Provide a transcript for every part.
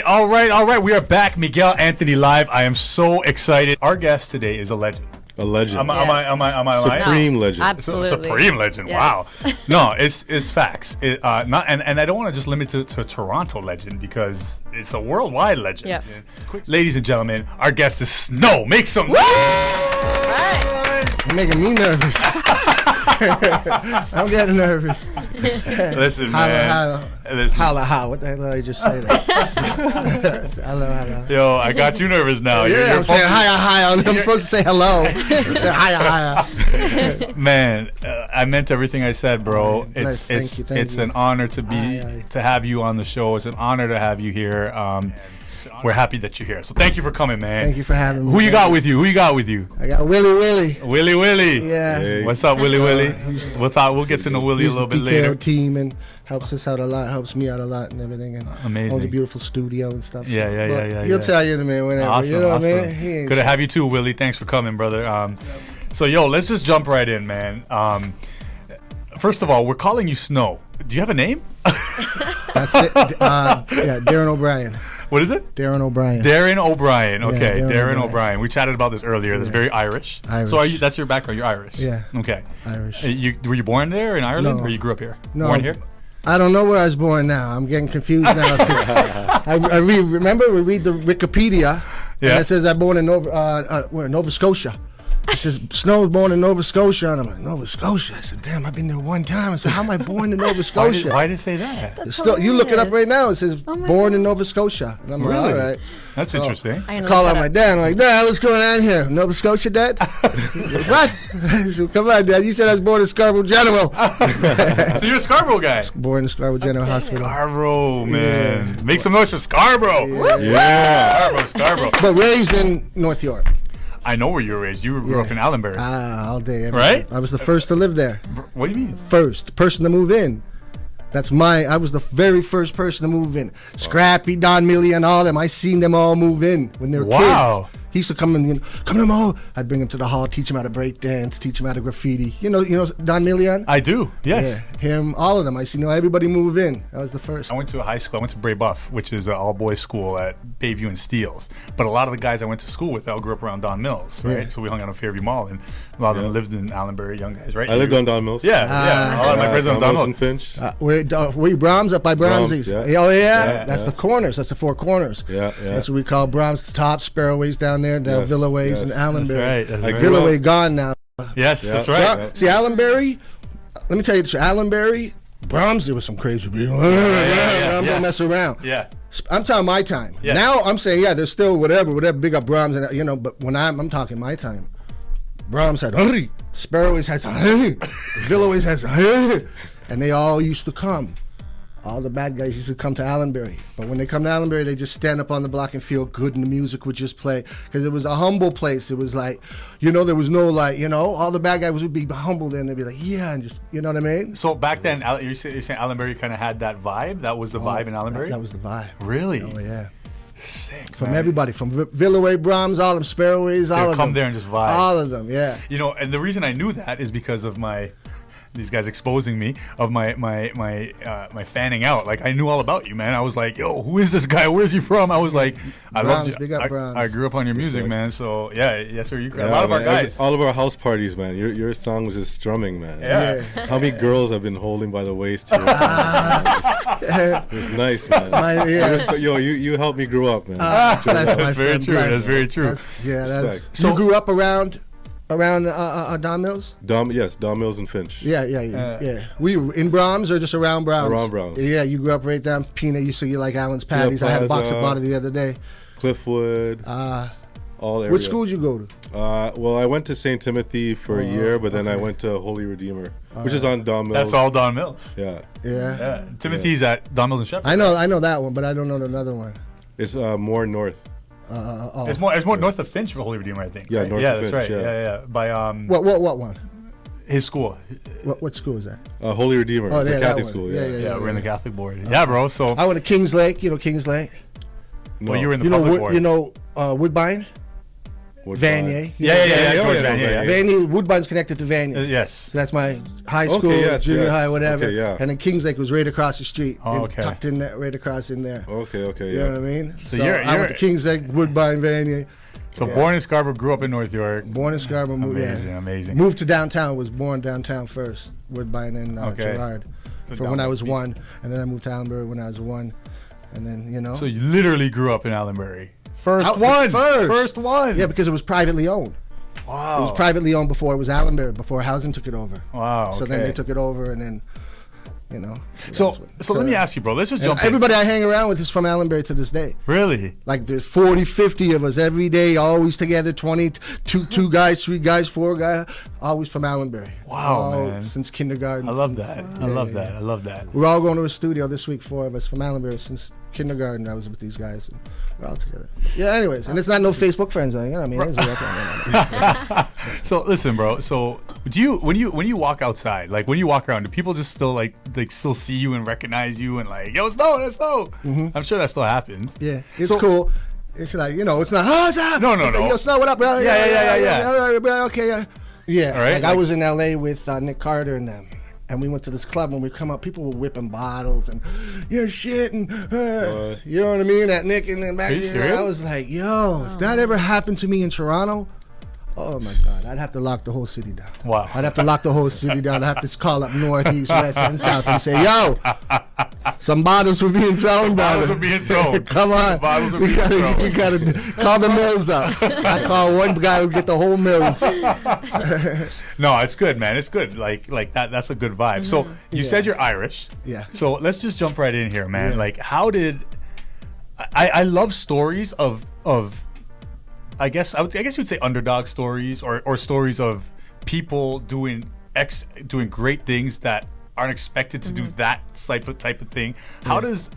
right. We are back. Miguel Anthony live. I am so excited. Our guest today is a legend. A legend. Am I Supreme lying? legend. Absolutely. Supreme legend. Yes. Wow. No, it's facts. Not, and I don't want to just limit it to Toronto legend because it's a worldwide legend. Yep. Ladies and gentlemen, our guest is Snow. Make some noise. You're making me nervous. I'm getting nervous. Listen, man. Holla. What the hell did I just say that? Hello. Yo, I got you nervous now. Yeah, I'm saying hi. I'm supposed to say hello. I'm saying hi. Man, I meant everything I said, bro. Nice. Thank It's you. an honor to be to have you on the show. It's an honor to have you here. We're happy that you're here. So thank you for coming, man. Thank you for having me. Who you got with you? I got Willie. Willie. Yeah. Hey. What's up, Willie? We'll get to know Willie a He's little the bit later. PKO team and helps us out a lot, helps me out a lot and everything. And Amazing. owns a beautiful studio and stuff. Yeah. He'll tell you in a minute whenever. Awesome, you know awesome. what I mean? He ain't Good to have you too, Willie. Thanks for coming, brother. So, let's just jump right in, man. First of all, we're calling you Snow. Do you have a name? That's it. Darren O'Brien. What is it? Darren O'Brien. Darren O'Brien. Okay, Darren Darren O'Brien. O'Brien. We chatted about this earlier. That's very Irish. Irish. So that's your background. You're Irish. Yeah. Okay. Irish. Were you born there in Ireland, No. or you grew up here? No. Born here? I don't know where I was born now. I'm getting confused now. 'Cause remember we read the Wikipedia, Yeah. and it says I'm born in Nova Scotia. It says Snow was born in Nova Scotia, and I'm like, Nova Scotia? I said, damn, I've been there one time. I said, how am I born in Nova Scotia? Why did it say that? It's still, you look it up right now. It says Oh my born in God. Nova Scotia, and I'm like, Really? all right. That's interesting. I Call out my dad. I'm like, Dad, what's going on here? Nova Scotia, Dad? What? I said, come on, Dad. You said I was born in Scarborough General. So you're a Scarborough guy. Born in Scarborough General Hospital. Scarborough, man. Make some noise for Scarborough. Yeah. Scarborough. But raised in North York. I know where you were raised. You grew up in Allenbury. All day. Every Right? day. I was the first to live there. What do you mean? First person to move in. I was the very first person to move in. Scrappy, Don Millie, and all them. I seen them all move in when they were Wow. kids. He used to come in, come to the mall. I'd bring him to the hall, teach him how to break dance, teach him how to graffiti. You know Don Million? I do. Yes. Yeah, him, all of them. I see everybody move in. That was the first. I went to a high school. I went to Bray Buff, which is an all-boys school at Bayview and Steeles. But a lot of the guys I went to school with, they all grew up around Don Mills, right? Yeah. So we hung out on Fairview Mall, and a lot of them lived in Allenbury, young guys, right? I lived on Don Mills. Yeah. A lot of my friends on Don Mills Mills. and Finch. Where Brahms up by Brahmsies. Brahms, yeah. Oh, yeah? Yeah, That's yeah. the corners. That's the four corners. Yeah. That's what we call Brahms, the top, Sparrowways down there, down Yes, Villaways yes. and That's Allenbury. right. That's Like right. Villa- Villaway gone now. Yes, Yeah. that's right. Yeah. See, Allenbury, let me tell you, Allenbury, Brahms, there was some crazy people. I'm yeah. gonna mess around. Yeah. I'm talking my time. Yeah. Now I'm saying, there's still whatever, big up Brahms, and but when I'm talking my time, Brahms had Sparrowways has Villaways has and they all used to come. All the bad guys used to come to Allenbury. But when they come to Allenbury, they just stand up on the block and feel good, and the music would just play. Because it was a humble place. It was like, there was no all the bad guys would be humble then. They'd be like, yeah, and just, you know what I mean? So back then, you're saying Allenbury kind of had that vibe? That was the vibe in Allenbury? That was the vibe. Really? Oh, yeah. Sick, From man. everybody, from Villaway, Brahms, all them Sparrowways, all They'll of come them. there and just vibe. All of them, yeah. And the reason I knew that is because of these guys exposing me of my fanning out. Like, I knew all about you, man. I was like, yo, who is this guy? Where's he from? I was like, I Brahms, love big up Brahms. I grew up on your music, Respect. man. So yes, sir. Yeah, A lot of our man. guys. All of our house parties, man. Your song was just strumming, man. Yeah. How many girls have been holding by the waist to your song? It was nice, man. You helped me grow up, man. That's my very friend true. Bless. That's very true. Respect. So you grew up around Don Mills? Don Mills and Finch. Yeah. We were in Brahms or just around Brahms? Around Brahms. Yeah, you grew up right down Peanut. You see, you like Allen's Patties. I had a box of butter the other day. Cliffwood. All area. Which school did you go to? Well, I went to St. Timothy for a year, but then I went to Holy Redeemer, which is on Don Mills. That's all Don Mills. Yeah. Yeah. Timothy's at Don Mills and Shepherd. I know that one, but I don't know another one. It's more north. It's more north of Finch for Holy Redeemer, I think. Yeah, right? north yeah, of that's Finch, right. yeah. Yeah. By What one? his school. What school is that? Holy Redeemer. It's yeah, a that Catholic one. school. Yeah, Yeah. We're in the Catholic board. Yeah, bro. So I went to Kings Lake. You know Kings Lake? No. well, you were in the public board. Woodbine? Vanier. Yeah. Vanier, Woodbine's connected to Vanier. Yes. So that's my high school, junior high, whatever. Okay, yeah. And then Kings Lake was right across the street. Oh, okay. Tucked in there, right across in there. Okay, You know what I mean? So I went to Kings Lake, Woodbine, Vanier. So born in Scarborough, grew up in North York. Born in Scarborough, amazing. Moved to downtown, was born downtown first, Woodbine and Gerard. So when I was 1, and then I moved to Allenbury when I was 1, and then, you know. So you literally grew up in Allenbury. First one. Yeah, because it was privately owned. Wow. It was privately owned before it was Allenbury, before housing took it over. Wow. So then they took it over, and then, you know. So let me ask you, bro. Let's just jump in. Everybody I hang around with is from Allenbury to this day. Really? Like there's 40, 50 of us every day, always together, 20, two guys, 3 guys, 4 guys, always from Allenbury. Wow, man. Since kindergarten. I love that. I love that. We're all going to a studio this week, 4 of us from Allenbury. Since kindergarten, I was with these guys. And we're all together. Yeah, anyways. And it's not no Facebook friends. You know what I mean? So listen, bro. So do you when you walk outside, like when you walk around, do people just still like still see you and recognize you and like, yo, Snow, that's Snow? Mm-hmm. I'm sure that still happens. Yeah, it's cool. It's like, you know, it's not, oh, it's not. No. Like, yo, Snow, what up, bro? Yeah. All right, bro, okay, yeah. Yeah, all right, like I was in L.A. with Nick Carter and them. And we went to this club. When we come up, people were whipping bottles and you're shitting. You know what I mean? At Nick and then back there, I was like, yo, if that ever happened to me in Toronto, oh my God, I'd have to lock the whole city down. Wow. I'd have to lock the whole city down. I'd have to call up north, east, west, and south and say, yo, some bottles were being thrown, brother. Bottles were being thrown. Come on. Bottles were being thrown. We gotta call the mills up. I call one guy who get the whole mills. No, it's good, man. It's good. Like that. That's a good vibe. So you said you're Irish. Yeah. So let's just jump right in here, man. Like, how did I love stories of I guess you'd say underdog stories or stories of people doing great things that aren't expected to do that type of thing. How does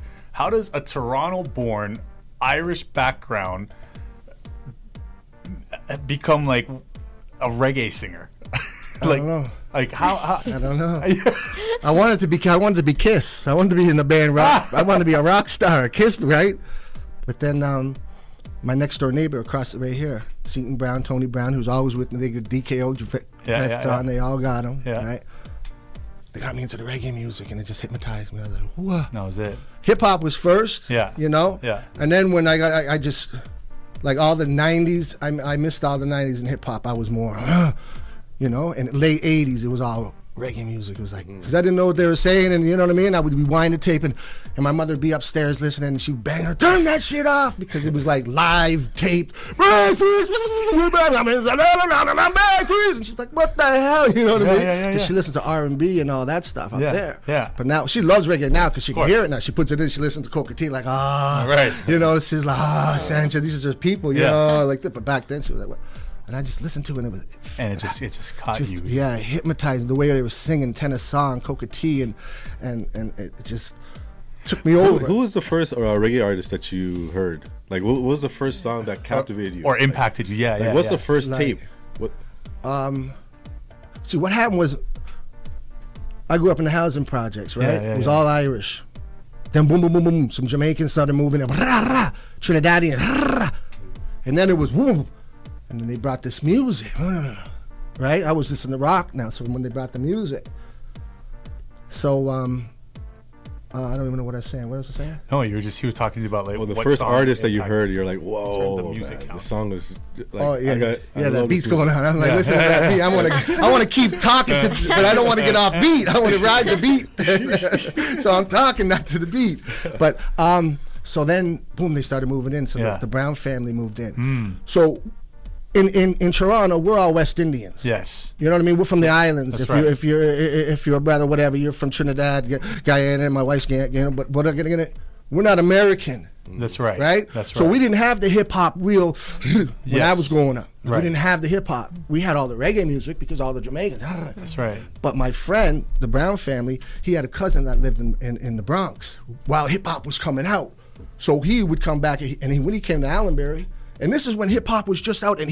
a Toronto-born Irish background become like a reggae singer? I don't know. Like how? I don't know. I wanted to be Kiss. I wanted to be in the band rock. I wanted to be a rock star, Kiss, right? But then my next door neighbor across right here, Seton Brown, Tony Brown, who's always with me. They get DKO, they all got him, right? They got me into the reggae music, and it just hypnotized me. I was like, what? That was it. Hip hop was first, you know? Yeah. And then when I just, like all the 90s, I missed all the 90s in hip hop. I was more, you know? And late 80s, it was all reggae music. It was like, because I didn't know what they were saying, and you know what I mean? I would rewind the tape, and my mother would be upstairs listening, and she would bang her, turn that shit off, because it was like live taped. And she's like, what the hell? You know what I mean? Because she listens to R&B and all that stuff up there. Yeah. But now, she loves reggae now, because she can hear it now. She puts it in, she listens to Coca T, like, right. You know, she's like, Sanchez, these are just people, you know, like that. But back then, she was like, what? And I just listened to it, and it just caught you. Yeah, hypnotized the way they were singing Tennis Song, Coca T, and it just took me over. Who was the first reggae artist that you heard? Like, what was the first song that captivated you or impacted you? Yeah, what's the first tape? What? See, what happened was, I grew up in the housing projects, right? It was all Irish. Then boom, boom, boom, boom, some Jamaicans started moving in, Trinidadian, and then it was boom. And then they brought this music, right? I was listening to rock now, so when they brought the music. So, I don't even know what I was saying. What was I saying? No, he was talking to you about like the first artist that you heard, you're like, whoa, the song was like, that beat's going on. I'm like, listen to that beat. I want to keep talking but I don't want to get off beat. I want to ride the beat. So I'm talking not to the beat. But so then, boom, they started moving in. So the Brown family moved in. So in Toronto, we're all West Indians. Yes. You know what I mean? We're from the islands. That's right. If you're a brother, whatever, you're from Trinidad, Guyana, my wife's Guyana, but we're not American. That's right. Right? That's right. So we didn't have the hip hop when I was growing up. Right. We didn't have the hip hop. We had all the reggae music because all the Jamaicans. That's right. But my friend, the Brown family, he had a cousin that lived in the Bronx while hip hop was coming out. So he would come back, and when he came to Allenbury, and this is when hip hop was just out, and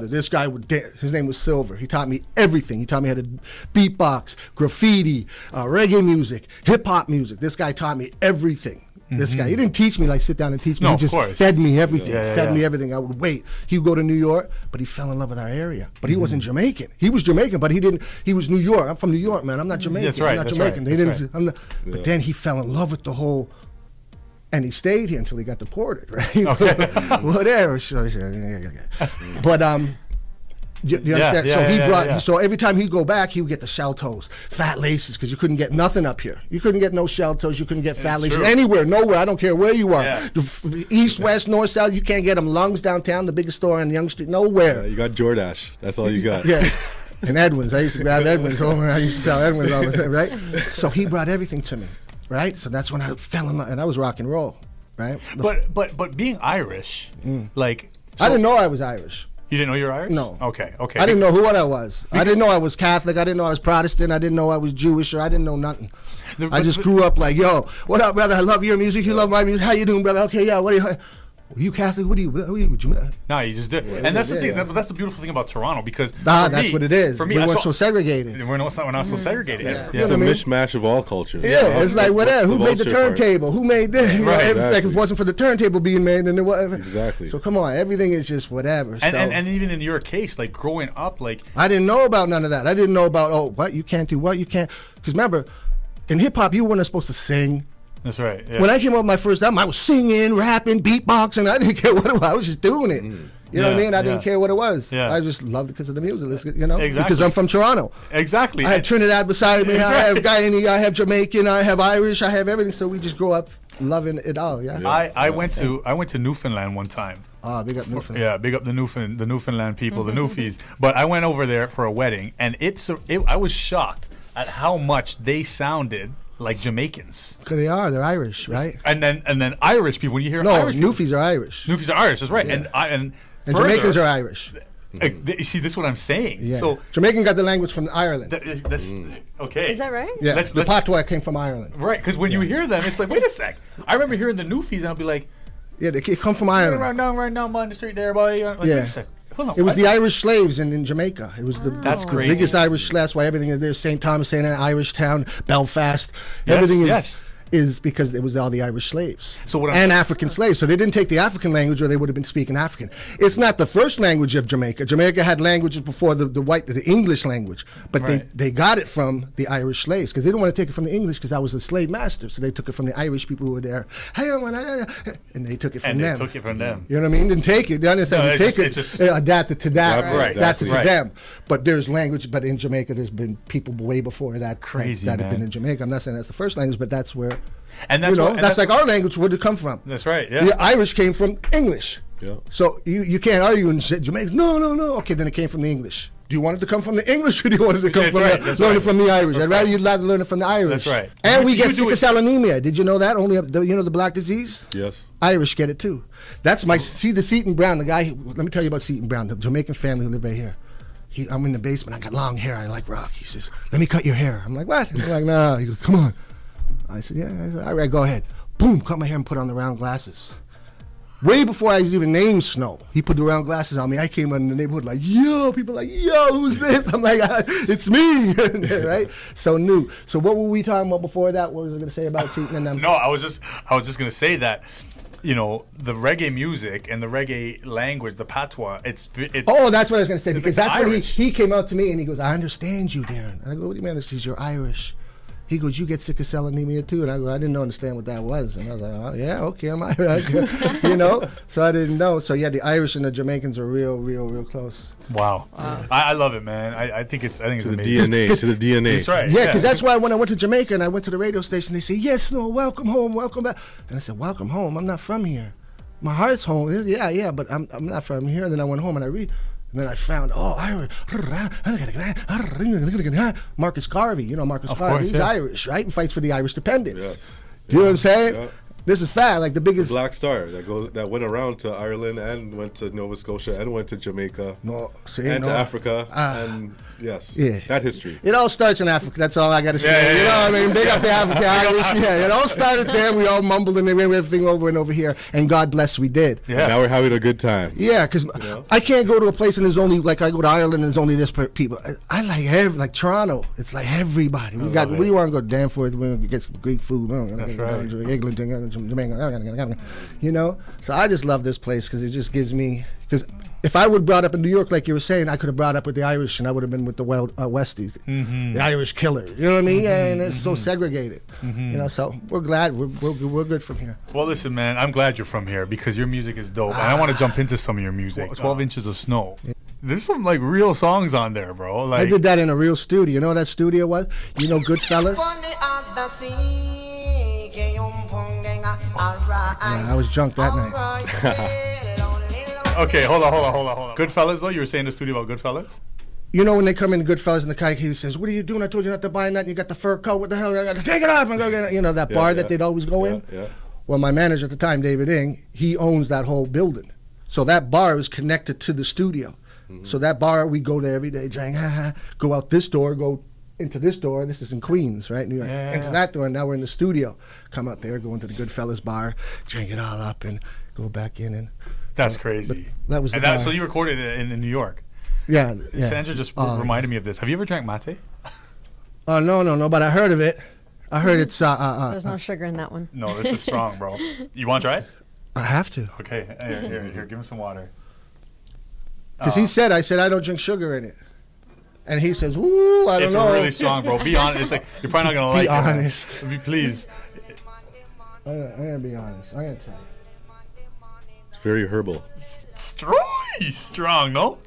this guy would dance. His name was Silver. He taught me everything. He taught me how to beatbox, graffiti, reggae music, hip hop music. This guy taught me everything. This guy, he didn't teach me like sit down and teach me. No, He of just course. fed me everything. Yeah, yeah, fed yeah. me everything. I would wait. He would go to New York, but he fell in love with our area. But he wasn't Jamaican. He was Jamaican, but he didn't. He was New York. I'm from New York, man. I'm not Jamaican. That's right, I'm not that's Jamaican. right, They that's didn't. I'm not, But then he fell in love with the whole. And he stayed here until he got deported, right? Okay. Whatever. But you understand? yeah, So he yeah, brought. yeah. So every time he'd go back, he would get the shell toes, fat laces, because you couldn't get nothing up here. You couldn't get no shell toes. You couldn't get fat laces true. anywhere, nowhere. I don't care where you are. Yeah. East, west, north, south. You can't get them. Lungs downtown, the biggest store on Young Street. Nowhere. You got Jordache. That's all you got. Yeah. And Edwin's. I used to grab Edwin's. I used to sell Edwin's all the time, right? So he brought everything to me, right? So that's when I fell in love, and I was rock and roll, right? But being Irish, like I didn't know I was Irish. You didn't know you were Irish? No. Okay. I didn't know who I was. I didn't know I was Catholic. I didn't know I was Protestant. I didn't know I was Jewish, or I didn't know nothing. I just grew up like, yo, what up, brother? I love your music. You love my music. How you doing, brother? Okay, yeah. What are you? You Catholic? What are you? No, you just did. And that's the thing. That's the beautiful thing about Toronto, because that's what it is. For me, we weren't so segregated. We're not so segregated. Yeah. It's a mishmash of all cultures. Yeah, it's like whatever. Who made the vulture part? turntable? Who made this? You know, Right. it's like if it wasn't for the turntable being made, then whatever. Exactly. So come on, everything is just whatever. And even in your case, like growing up, like I didn't know about none of that. I didn't know about what you can't do, what you can't. Because remember, in hip hop, you weren't supposed to sing. that's right. Yeah. When I came up with my first album, I was singing, rapping, beatboxing. I didn't care what it was. I was just doing it. You know what I mean? I didn't care what it was. Yeah. I just loved it because of the music, you know? Exactly. Because I'm from Toronto. Exactly. I have Trinidad beside me. I have Guyanese. I have Jamaican. I have Irish. I have everything. So we just grow up loving it all. Yeah. I went to Newfoundland one time. Ah, big up Newfoundland. Yeah, big up the Newfoundland people, the Newfies. But I went over there for a wedding, and I was shocked at how much they sounded like Jamaicans. Because they are. They're Irish, right? And then Irish people. When you hear Irish people, Newfies are Irish. Newfies are Irish. That's right. Yeah. And And Jamaicans are Irish. See, this is what I'm saying. Yeah. So Jamaican got the language from Ireland. that's okay. Is that right? Yeah, Let's- the patois came from Ireland. Right? Because when you hear them, it's like, wait a sec. I remember hearing the Newfies, and I'll be like, Yeah, they come from Ireland. right down by the street there, boy. Like, Yeah. wait a sec. Hold on. It was what? the Irish slaves in Jamaica. It was the crazy. biggest Irish slaves. That's why everything is there. St. Thomas, St. Anne, Irish town, Belfast. Everything is because it was all the Irish slaves and African slaves. So they didn't take the African language, or they would have been speaking African. It's not the first language of Jamaica. Jamaica had languages before the English language, but they got it from the Irish slaves because they didn't want to take it from the English because that was the slave master. So they took it from the Irish people who were there. And they took it from them. They took it from them. You know what I mean? Didn't take it. They understand? Adapted to that. Adapted to them. But there's language. But in Jamaica, there's been people way before that that have been in Jamaica. I'm not saying that's the first language, but that's where. And that's that's like our language. Where did it come from? That's right. Yeah. The Irish came from English. Yeah. So you can't argue and say Jamaica. No. Okay, then it came from the English. Do you want it to come from the English, or do you want it to come learn it from the Irish? I'd rather you'd rather learn it from the Irish. That's right. And we get sickle cell anemia. Did you know that? Only the black disease. Yes. Irish get it too. That's my the Seton Brown, the guy. Let me tell you about Seton Brown, the Jamaican family who live right here. I'm in the basement. I got long hair. I like rock. He says, "Let me cut your hair." I'm like, "What?" He's like, "No." He goes, "Come on." I said, "Yeah." I said, "All right, go ahead." Boom, cut my hair and put on the round glasses. Way before I was even named Snow, he put the round glasses on me. I came out in the neighborhood like, "Yo," people like, "Yo, who's this?" I'm like, "It's me," right? So new. So what were we talking about before that? What was I going to say about Seton and them? No, I was just going to say that, you know, the reggae music and the reggae language, the patois, it's oh, that's what I was going to say, because that's when Irish. he came out to me and he goes, "I understand you, Darren." And I go, "What do you mean?" He says, "You're Irish." He goes, "You get sickle cell anemia too?" And I go, "I didn't understand what that was." And I was like, "Oh, yeah, okay, I'm Irish." You know? So I didn't know. So yeah, the Irish and the Jamaicans are real close. Wow. I love it, man. I think it's To the amazing. DNA. To the DNA. That's right. Yeah, because that's why when I went to Jamaica and I went to the radio station, they say, "Yes, no, welcome home, welcome back." And I said, "Welcome home? I'm not from here. My heart's home." Yeah, but I'm not from here. And then I went home and and then I found, Marcus Garvey. You know Marcus Garvey. Course, He's yeah. Irish, right? He fights for the Irish independence. Yes. Do you know what I'm saying? Yeah. This is fact, like the biggest. Black Star that went around to Ireland and went to Nova Scotia and went to Jamaica to Africa and that history. It all starts in Africa. That's all I got to say. You know what I mean? Big up the African Irish. Yeah, it all started there. We all mumbled and they ran everything over and over here, and God bless we did. Yeah. Now we're having a good time. Yeah, because I can't go to a place and there's only like I go to Ireland and there's only this people. I like Toronto. It's like everybody. We got. We want to go to Danforth. We want to get some Greek food. That's right. England, Jamaica, you know. So I just love this place because it just gives me, because if I would brought up in New York, like you were saying, I could have brought up with the Irish, and I would have been with the Westies, the Irish killer. You know what I mean? And it's so segregated. You know, so we're glad we're good from here. Well, listen, man, I'm glad you're from here because your music is dope, and I want to jump into some of your music. 12 Inches of Snow. Yeah. There's some like real songs on there, bro. Like, I did that in a real studio. You know what that studio was? You know Goodfellas? Yeah, I was drunk that night. Okay, hold on. Goodfellas, though? You were saying the studio about Goodfellas? You know when they come in, Goodfellas, and the guy, he says, "What are you doing? I told you not to buy that. You got the fur coat. What the hell? I got to take it off and go get it." You know, that bar that they'd always go in? Yeah. Well, my manager at the time, David Ng, he owns that whole building. So that bar is connected to the studio. So that bar, we go there every day, drink, go out this door, go into this door. This is in Queens, right? New York. Into that door, and now we're in the studio. Come out there, go into the Goodfellas bar, drink it all up, and go back in. And that's crazy. That was so you recorded it in New York? Yeah. Sandra just reminded me of this. Have you ever drank mate? No, but I heard of it. I heard it's... There's no sugar in that one. No, this is strong, bro. You want to try it? I have to. Okay, here, give him some water. Because I said, I don't drink sugar in it. And he says, "Ooh, I don't know." It's really strong, bro. Be honest. It's like you're probably not gonna like it. Be honest. Please. I'm gonna be honest. I'm gonna tell you. It's very herbal. Strong, no?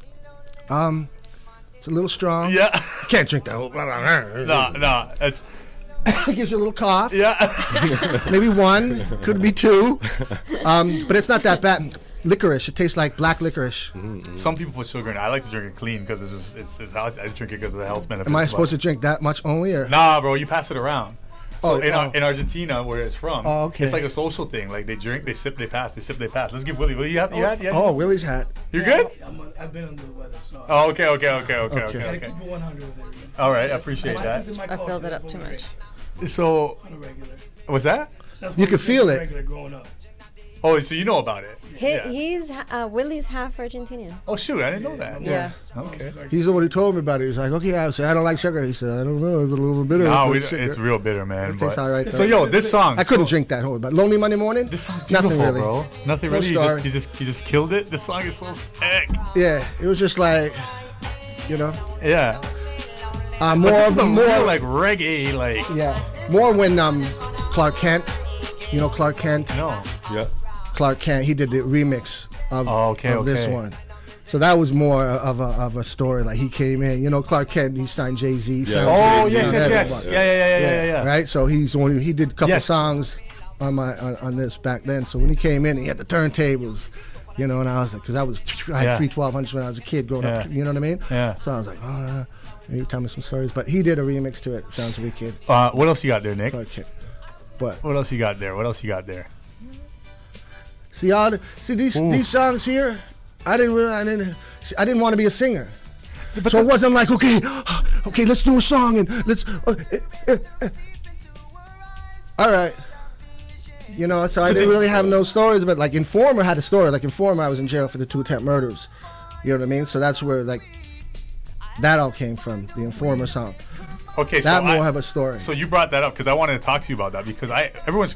It's a little strong. Yeah. You can't drink that whole. No. It's. It gives you a little cough. Yeah. Maybe one. Could be two. But it's not that bad. Licorice. It tastes like black licorice. Some people put sugar in it. I like to drink it clean because it's I drink it because of the health benefits. Am I supposed to drink that much only, or? Nah, bro. You pass it around. So in Argentina, where it's from, okay. It's like a social thing. Like they drink, they sip, they pass. They sip, they pass. Let's give Willie. Willie, you had? Oh, Willie's hat. You're good? I've been under the weather, so. Oh, okay. Gotta keep it 100 with it. All right, I appreciate that. I filled it up too much. So, On a regular. What's that? You can feel it. Regular growing up. Oh, so you know about it? He's Willie's half Argentinian. Oh shoot, I didn't know that. Yeah. Okay. He's the one who told me about it. He's like, okay, I said I don't like sugar. He said, I don't know, it's a little bitter. No, it's real bitter, man. It tastes all right. So yo, this song. I couldn't drink that whole. But Lonely Monday Morning. This song's beautiful, nothing really, bro. Nothing really. You just killed it. This song is so sick. Yeah, it was just like, you know. Yeah. More like reggae, like. Yeah. More when Clark Kent. You know Clark Kent. No. Yeah. Clark Kent, he did the remix of this one. So that was more of a story. Like he came in, you know, Clark Kent, he signed Jay-Z. Yeah. Oh, yes. Yeah. Right? So he's the one he did a couple songs on this back then. So when he came in, he had the turntables, you know, and I was like, because I had 1200s when I was a kid growing up, you know what I mean? Yeah. So I was like, oh, and he told me some stories. But he did a remix to it. Sounds wicked. What else you got there, Nick? Clark Kent. What else you got there? See these songs here. I didn't want to be a singer, so it wasn't like okay, let's do a song and let's. All right, you know. So I didn't really have no stories, but like Informer had a story. Like Informer, I was in jail for the 2 attempt murders. You know what I mean? So that's where like that all came from. The Informer song. Okay, that more have a story. So you brought that up because I wanted to talk to you about that because everyone's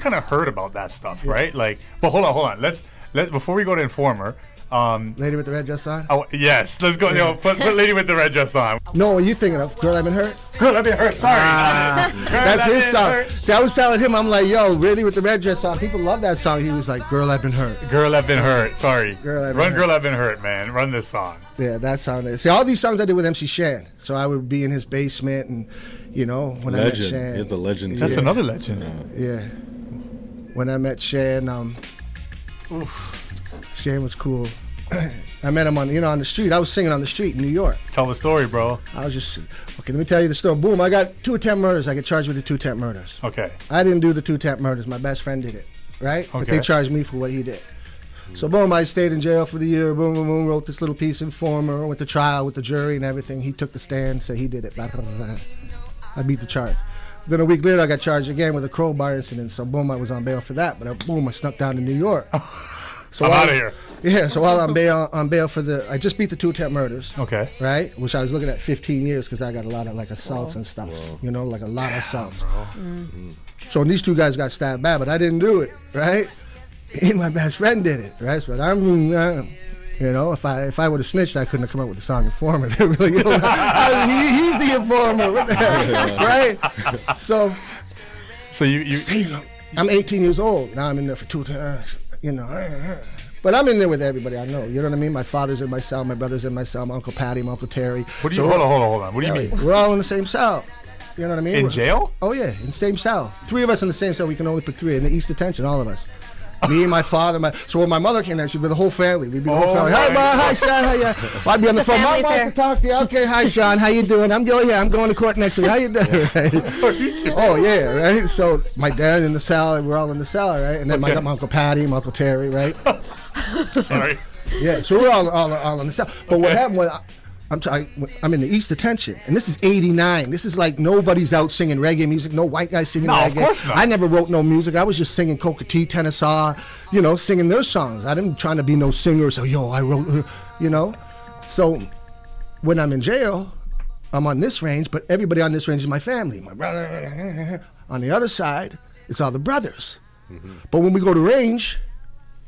kind of heard about that stuff, right? Like, but hold on. Let's before we go to Informer. Lady with the red dress on? Oh, yes, let's go. Yo, put Lady with the red dress on. No, what are you thinking of? Girl, I've Been Hurt? Girl, I've Been Hurt. Sorry. That's his song. See, I was telling him, I'm like, yo, Lady with the red dress on. People love that song. He was like, Girl, I've Been Hurt. Girl, I've Been Hurt. Sorry. Girl, I've Been Hurt, man. Run this song. Yeah, that song. See, all these songs I did with MC Shan. So I would be in his basement and, you know, when I met Shan. He's a legend. That's another legend. Yeah. When I met Shan, Shan was cool. I met him on the street. I was singing on the street in New York. Tell the story, bro. I was just, okay, let me tell you the story. Boom, I got 2 attempt murders. I get charged with the 2 attempt murders. Okay. I didn't do the 2 attempt murders. My best friend did it, right? Okay. But they charged me for what he did. So boom, I stayed in jail for the year. Boom, boom, boom, wrote this little piece, Informer, went to trial with the jury and everything. He took the stand, said he did it. Blah, blah, blah, blah. I beat the charge. Then a week later, I got charged again with a crowbar incident. So boom, I was on bail for that. But boom, I snuck down to New York. So I'm out of here. Yeah, so while on bail for I just beat the 2 attempt murders. Okay. Right? Which I was looking at 15 years because I got a lot of like assaults and stuff. You know, like a lot of assaults. So these 2 guys got stabbed bad, but I didn't do it, right? And my best friend did it, right? So I'm, you know, if I would have snitched, I couldn't have come up with the song Informer. Really, you know, he's the informer, what the hell, right? So you I'm 18 years old. Now I'm in there for 2 times, you know. But I'm in there with everybody I know. You know what I mean? My father's in my cell, my brother's in my cell, my Uncle Patty, my Uncle Terry. What do you, hold on. What do you mean? We're all in the same cell. You know what I mean? In jail? Oh, yeah, in the same cell. 3 of us in the same cell. We can only put 3 in the East Detention, all of us. Me and my father. So when my mother came there, she'd be the whole family. We'd be the whole family. Hi, Ma. Hi, Sean. How you? Well, I'd be on the phone. Mom wants to talk to you. Okay, hi, Sean. How you doing? I'm going to court next week. How you doing? Right? Oh, yeah, right? So my dad in the cell, and we're all in the cell, right? And then I got my Uncle Patty, my Uncle Terry, right? Sorry. Yeah, so we're all in the cell. But what happened was, I'm in the East Detention, and this is '89. This is like nobody's out singing reggae music. No white guys singing reggae. Of course not. I never wrote no music. I was just singing Coca T, Tennesaw, you know, singing their songs. I didn't trying to be no singer. So I wrote, you know. So when I'm in jail, I'm on this range, but everybody on this range is my family. My brother. On the other side, it's all the brothers. Mm-hmm. But when we go to range.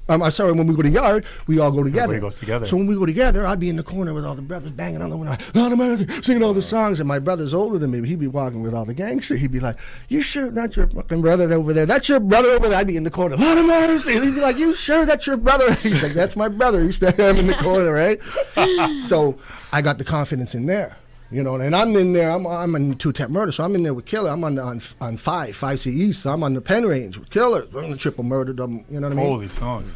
When we go to yard, we all go together. Everybody goes together. So when we go together, I'd be in the corner with all the brothers banging on the window, Lord of mercy, singing all the songs. And my brother's older than me. He'd be walking with all the gangsters. He'd be like, "You sure that's your fucking brother over there? That's your brother over there." I'd be in the corner, Lord of mercy. And he'd be like, "You sure that's your brother?" He's like, "That's my brother." He's I'm in the corner, right? So I got the confidence in there. You know, and I'm in there. I'm in 2 attempt murder, so I'm in there with Killer. I'm on 5C East, so I'm on the Penn Range with Killer. I'm the triple murder, double. You know what I mean? Holy songs.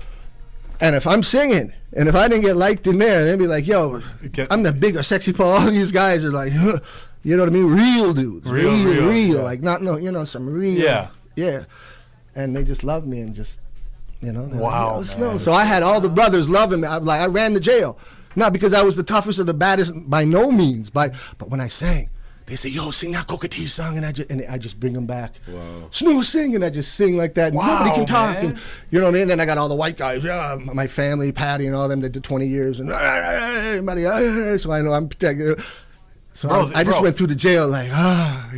And if I'm singing, and if I didn't get liked in there, they'd be like, "Yo, I'm the bigger, sexy Paul." All these guys are like, huh, you know what I mean? Real dudes, real, yeah. Like not no, you know, some real, yeah. And they just loved me and just, you know, wow. Like, man, so I had all the brothers loving me. I ran the jail. Not because I was the toughest or the baddest, by no means. But when I sang, they say, "Yo, sing that Coca T song," and I just bring them back. Wow. Snow, sing, and I just sing like that. Wow, nobody can talk, man. and you know what I mean. Then I got all the white guys, my family, Patty, and all them that did 20 years, and everybody. So I know I'm protected. So I just went through the jail like,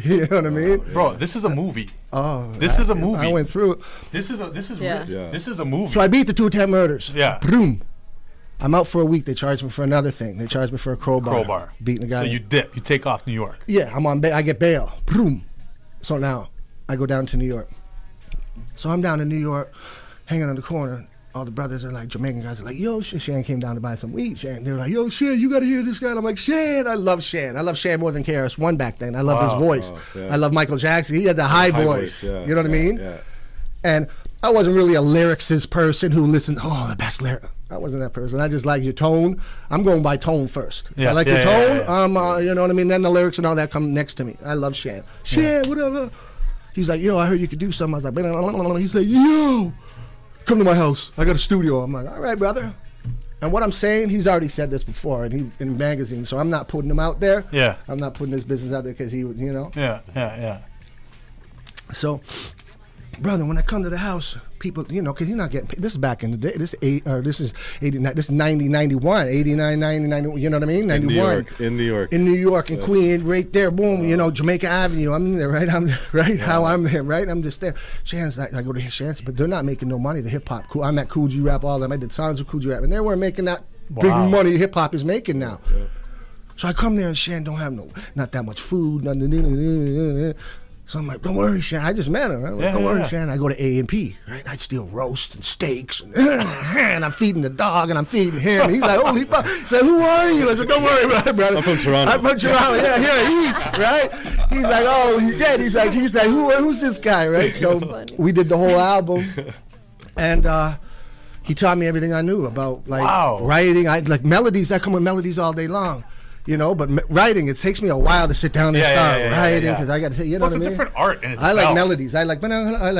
you know what I mean? Bro, this is a movie. Oh, this is a movie. I went through it. This is a movie. So I beat the 2 attempt murders. Yeah. Boom. I'm out for a week. They charged me for another thing. They charged me for a crowbar. Beating a guy. So you dip. You take off New York. Yeah, I'm on bail. I get bail. Boom. So now I go down to New York. So I'm down in New York, hanging on the corner. All the brothers are like, Jamaican guys are like, "Yo, Shan came down to buy some weed." Shan, they're like, "Yo, Shan, you got to hear this guy." And I'm like, "Shan, I love Shan. I love Shan more than KRS-One back then. I love his voice. I love Michael Jackson. He had the high voice. You know what I mean? Yeah. And I wasn't really a lyricist person who listened, the best lyric. I wasn't that person. I just like your tone. I'm going by tone first. If I like your tone, you know what I mean? Then the lyrics and all that come next to me. I love Shan. Shan, whatever. He's like, "Yo, I heard you could do something." I was like, blah, blah, blah, blah. He's like, "Yo, come to my house. I got a studio." I'm like, "All right, brother." And what I'm saying, he's already said this before in magazines, so I'm not putting him out there. Yeah. I'm not putting his business out there because he would, you know. Yeah. So, brother, when I come to the house, people, you know, because you're not getting paid. This is back in the day. This is 89. This is 90, 91, 89, 90, 91. You know what I mean? 91. In New York. In New York, in Queens, right there. Boom. You know, Jamaica Avenue. I'm there, right? I'm there, right. How I'm there, right? I'm just there. Chance, I go to Chance, but they're not making no money. The hip hop. Cool. I'm at Cool G Rap. All of them. I did songs with Cool G Rap, and they weren't making that big money hip hop is making now. Yeah. So I come there and Shan don't have not that much food. Nothing. So I'm like, "Don't worry, Shan." I just met her. I'm like, "Don't worry, Shan." I go to A&P, right? I steal roast and steaks, and I'm feeding the dog, and I'm feeding him. He's like, "Holy fuck!" He said, "Who are you?" I said, "Don't worry, brother. I'm from Toronto." Yeah, here I eat, right? He's like, "Oh, he's dead." He's like, who's this guy, right? So we did the whole album, and he taught me everything I knew about writing. I like melodies. I come with melodies all day long. You know, but writing, it takes me a while to sit down and start writing because I got to, you know what I mean? It's a different art in itself. I like melodies. I like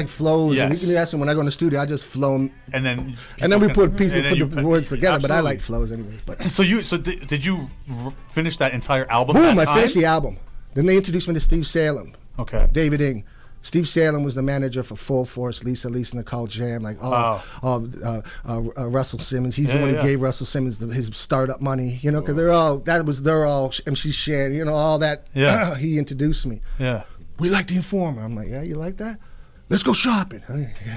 flows. Yes. And you can ask me when I go in the studio, I just flow. And then we put the words together. Absolutely. But I like flows anyway. But so did you finish that entire album? Boom! I finished the album. Then they introduced me to Steve Salem. Okay. David Ing. Steve Salem was the manager for Full Force, Lisa, Nicole Jam, like Russell Simmons. He's the one who gave Russell Simmons his startup money, you know, because they're all MC Shan, you know, all that. Yeah. He introduced me. Yeah. We like the Informer. I'm like, yeah, you like that? Let's go shopping.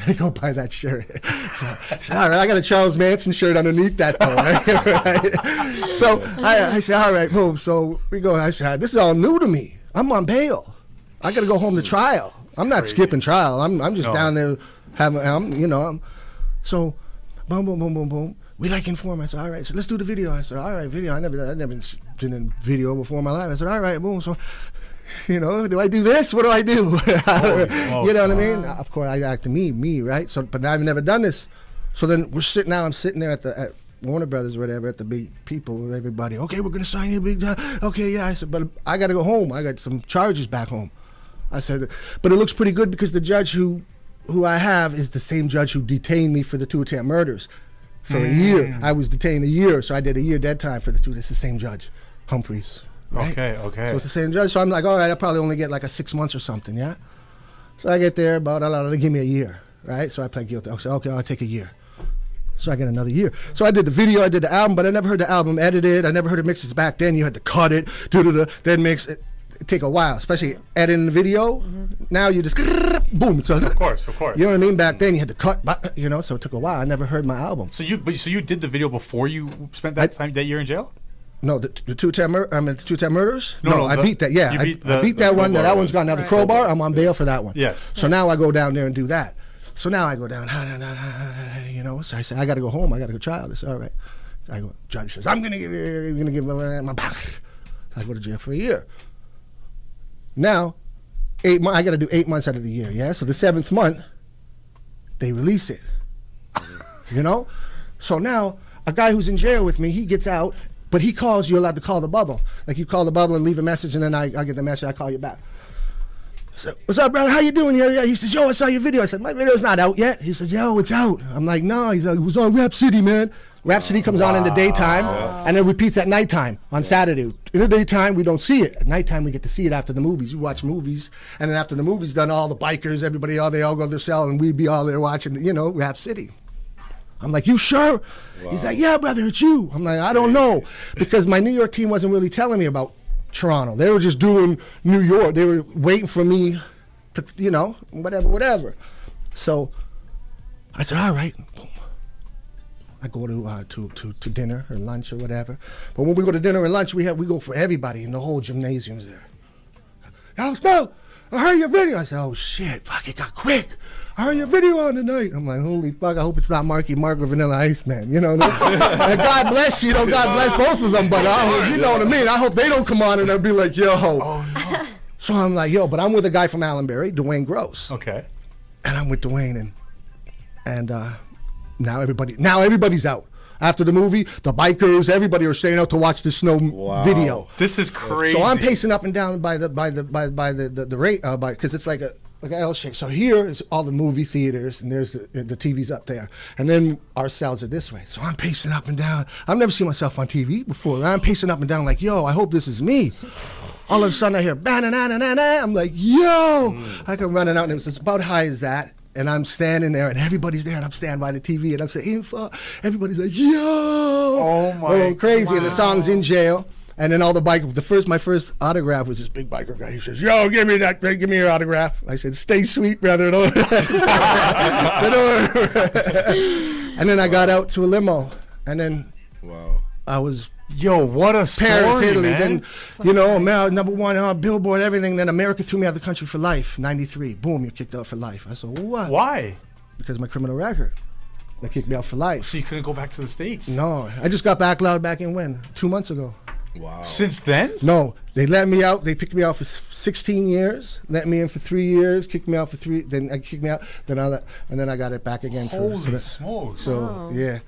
I go buy that shirt. I said, all right, I got a Charles Manson shirt underneath that though. Right? So I said, all right, boom. So we go. I said, this is all new to me. I'm on bail. I got to go home to trial. I'm not skipping trial. I'm just down there having, so boom, boom, boom, boom, boom. We like Informer. I said, all right, so let's do the video. I said, all right, video. I never been in video before in my life. I said, all right, boom. So, do I do this? What do I do? You know what I mean? Of course, I act me, right? So, but I've never done this. So then I'm sitting there at Warner Brothers or whatever, at the big people, everybody. Okay, we're going to sign you a big job. Okay, yeah. I said, but I got to go home. I got some charges back home. I said, but it looks pretty good because the judge who I have is the same judge who detained me for the 2 attempt murders for a year. I was detained a year, so I did a year dead time for the 2. It's the same judge, Humphreys. Right? Okay. So it's the same judge. So I'm like, all right, I'll probably only get like a 6 months or something, yeah? So I get there, they give me a year, right? So I pled guilty. I said, okay, I'll take a year. So I get another year. So I did the video, I did the album, but I never heard the album edited. I never heard it mixed. Back then, you had to cut it, then mix it. It take a while, especially editing the video. Mm-hmm. Now you just boom. So of course. You know what I mean? Back then you had to cut, so it took a while. I never heard my album. So you did the video before you spent that year in jail? No, the 2 attempt murders. No, I beat that. Yeah, I beat that one. That one's gone. Now the crowbar, I'm on bail for that one. Yes. So now I go down there and do that. So now I go down. So I say I got to go home. I got to go trial. This all right. I go. Judge says I'm gonna give my back. I go to jail for a year. Now, I got to do 8 months out of the year, yeah? So the 7th month, they release it, So now, a guy who's in jail with me, he gets out, but he calls, you're allowed to call the bubble. Like you call the bubble and leave a message, and then I get the message, I call you back. I said, what's up, brother? How you doing? He says, yo, I saw your video. I said, my video's not out yet. He says, yo, it's out. I'm like, no. He's like, it was on Rap City, man. Rap City comes on in the daytime and then repeats at nighttime on Saturday. In the daytime, we don't see it. At nighttime, we get to see it after the movies. You watch movies, and then after the movies done, all the bikers, everybody, they all go to their cell, and we'd be all there watching, Rap City. I'm like, you sure? Wow. He's like, yeah, brother, it's you. I'm like, I don't know, because my New York team wasn't really telling me about Toronto. They were just doing New York. They were waiting for me to, whatever. So I said, all right. I go to dinner or lunch or whatever. But when we go to dinner or lunch, we go for everybody, and the whole gymnasium's there. No, I heard your video. I said, oh shit, fuck, it got quick. I heard your video on tonight. I'm like, holy fuck, I hope it's not Marky Mark or Vanilla Ice Man, And God bless God bless both of them, but you know what I mean. I hope they don't come on and they'll be like, yo. Oh, no. So I'm like, yo, but I'm with a guy from Allenbury, Dwayne Gross. Okay. And I'm with Dwayne, and now everybody's out. After the movie, the bikers, everybody are staying out to watch the snow video. This is crazy. So I'm pacing up and down by the rate, because it's like an L shape. So here is all the movie theaters, and there's the TVs up there, and then our cells are this way. So I'm pacing up and down. I've never seen myself on TV before. I'm pacing up and down like, yo, I hope this is me. All of a sudden I hear ba-na-na-na-na-na. I'm like, yo, I come running out, and it's about high as that. And I'm standing there, and everybody's there, and I'm standing by the TV, and I'm saying, info. Everybody's like, yo! Oh, my crazy. Wow. And the song's in jail. And then all the bikers, my first autograph was this big biker guy. He says, yo, give me your autograph. I said, stay sweet, brother. And then I got out to a limo, and then I was... Yo, what a story, Paris, Italy, man. Then, #1 Billboard, everything. Then America threw me out of the country for life, 93. Boom, you're kicked out for life. I said, what? Why? Because of my criminal record. They kicked me out for life. So you couldn't go back to the States? No, I just got back in when? 2 months ago. Wow. Since then? No, they let me out. They picked me out for 16 years, let me in for 3 years, kicked me out for 3, then I kicked me out, and then I got it back again. Holy smokes. So, yeah.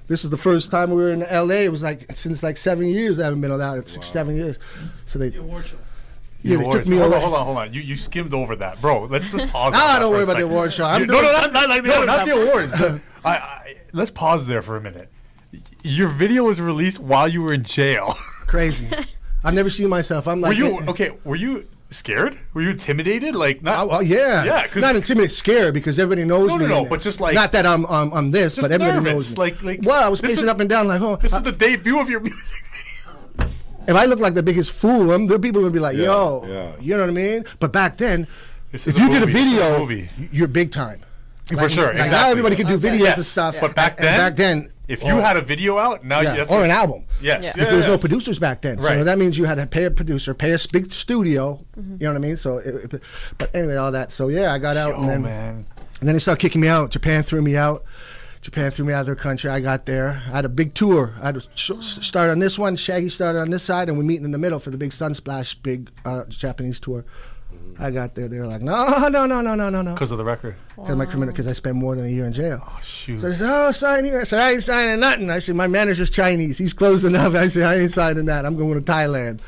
This is the first time we were in LA. It was since 7 years I haven't been allowed. 7 years. So they. Yeah, they took me hold on. You skimmed over that, bro. Let's pause. Don't worry about the award show. Not the awards. Let's pause there for a minute. Your video was released while you were in jail. Crazy. I've never seen myself. I'm like, were you Scared? Were you intimidated? Like not? Oh, yeah. Yeah. Not intimidated, scared because everybody knows me. No. But just like not that I'm this, just but everybody nervous. knows me. Like. Well, I was pacing up and down like, oh. This is the debut of your music. If I look like the biggest fool, the people would be like, yo, you know what I mean? But back then, if you did a video, you're big time. For sure, exactly. Now everybody can do videos and stuff. But back then, if you had a video out, now or an album. Yes. Because there was no producers back then. So that means you had to pay a producer, pay a big studio. You know what I mean? So, but anyway, all that. So yeah, I got out and then they started kicking me out. Japan threw me out. Japan threw me out of their country. I got there. I had a big tour. I had to start on this one. Shaggy started on this side, and we meet in the middle for the big Sunsplash, big Japanese tour. I got there. They were like, no. Because of the record. Because I spent more than a year in jail. Oh, shoot. So they said, oh, sign here. I said, I ain't signing nothing. I said, my manager's Chinese. He's close enough. I said, I ain't signing that. I'm going to Thailand.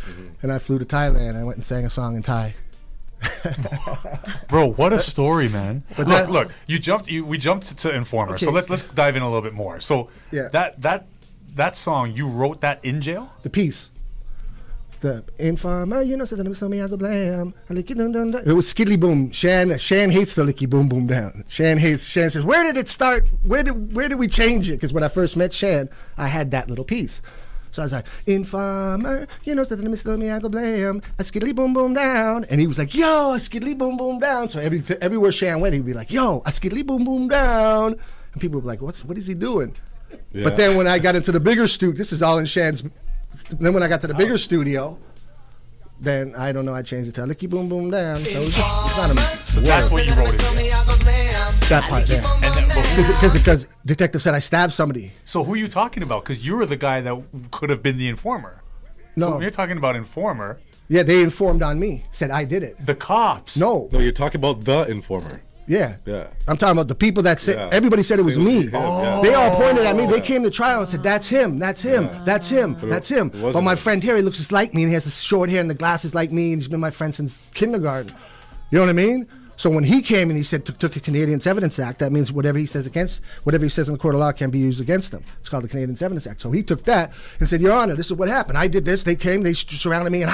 And I flew to Thailand. I went and sang a song in Thai. Bro, what a story, man. But look, we jumped to Informer. Okay. So let's dive in a little bit more. So that song, you wrote that in jail? The piece. The Informer, you know, so me I go blam. It was Skiddly Boom. Shan hates the licky boom boom down. Shan says, where did it start? Where did we change it? Because when I first met Shan, I had that little piece. So I was like, Informer, you know, so me I go blam. A skiddly boom boom down. And he was like, yo, a skiddly boom boom down. So everywhere Shan went, he'd be like, yo, a skiddly boom boom down. And people would be like, what is he doing? Yeah. But then when I got into the bigger studio, this is all in Shan's. Then when I got to the bigger studio, then I don't know, I changed it to licky boom boom down. So it's not a So that's what you wrote it. That part there. Because detective said I stabbed somebody. So who are you talking about? Because you were the guy that could have been the informer. No. So when you're talking about informer. Yeah, they informed on me. Said I did it. The cops. No, you're talking about the informer. Yeah. I'm talking about the people that said, everybody said it was me. They all pointed at me. They came to trial and said, that's him, that's him, that's him, that's him. But my friend here, he looks just like me and he has the short hair and the glasses like me and he's been my friend since kindergarten. You know what I mean? So when he came and he said, took a Canadian Evidence Act, that means whatever he says in the court of law can be used against him. It's called the Canadian Evidence Act. So he took that and said, Your Honor, this is what happened. I did this. They came, they surrounded me and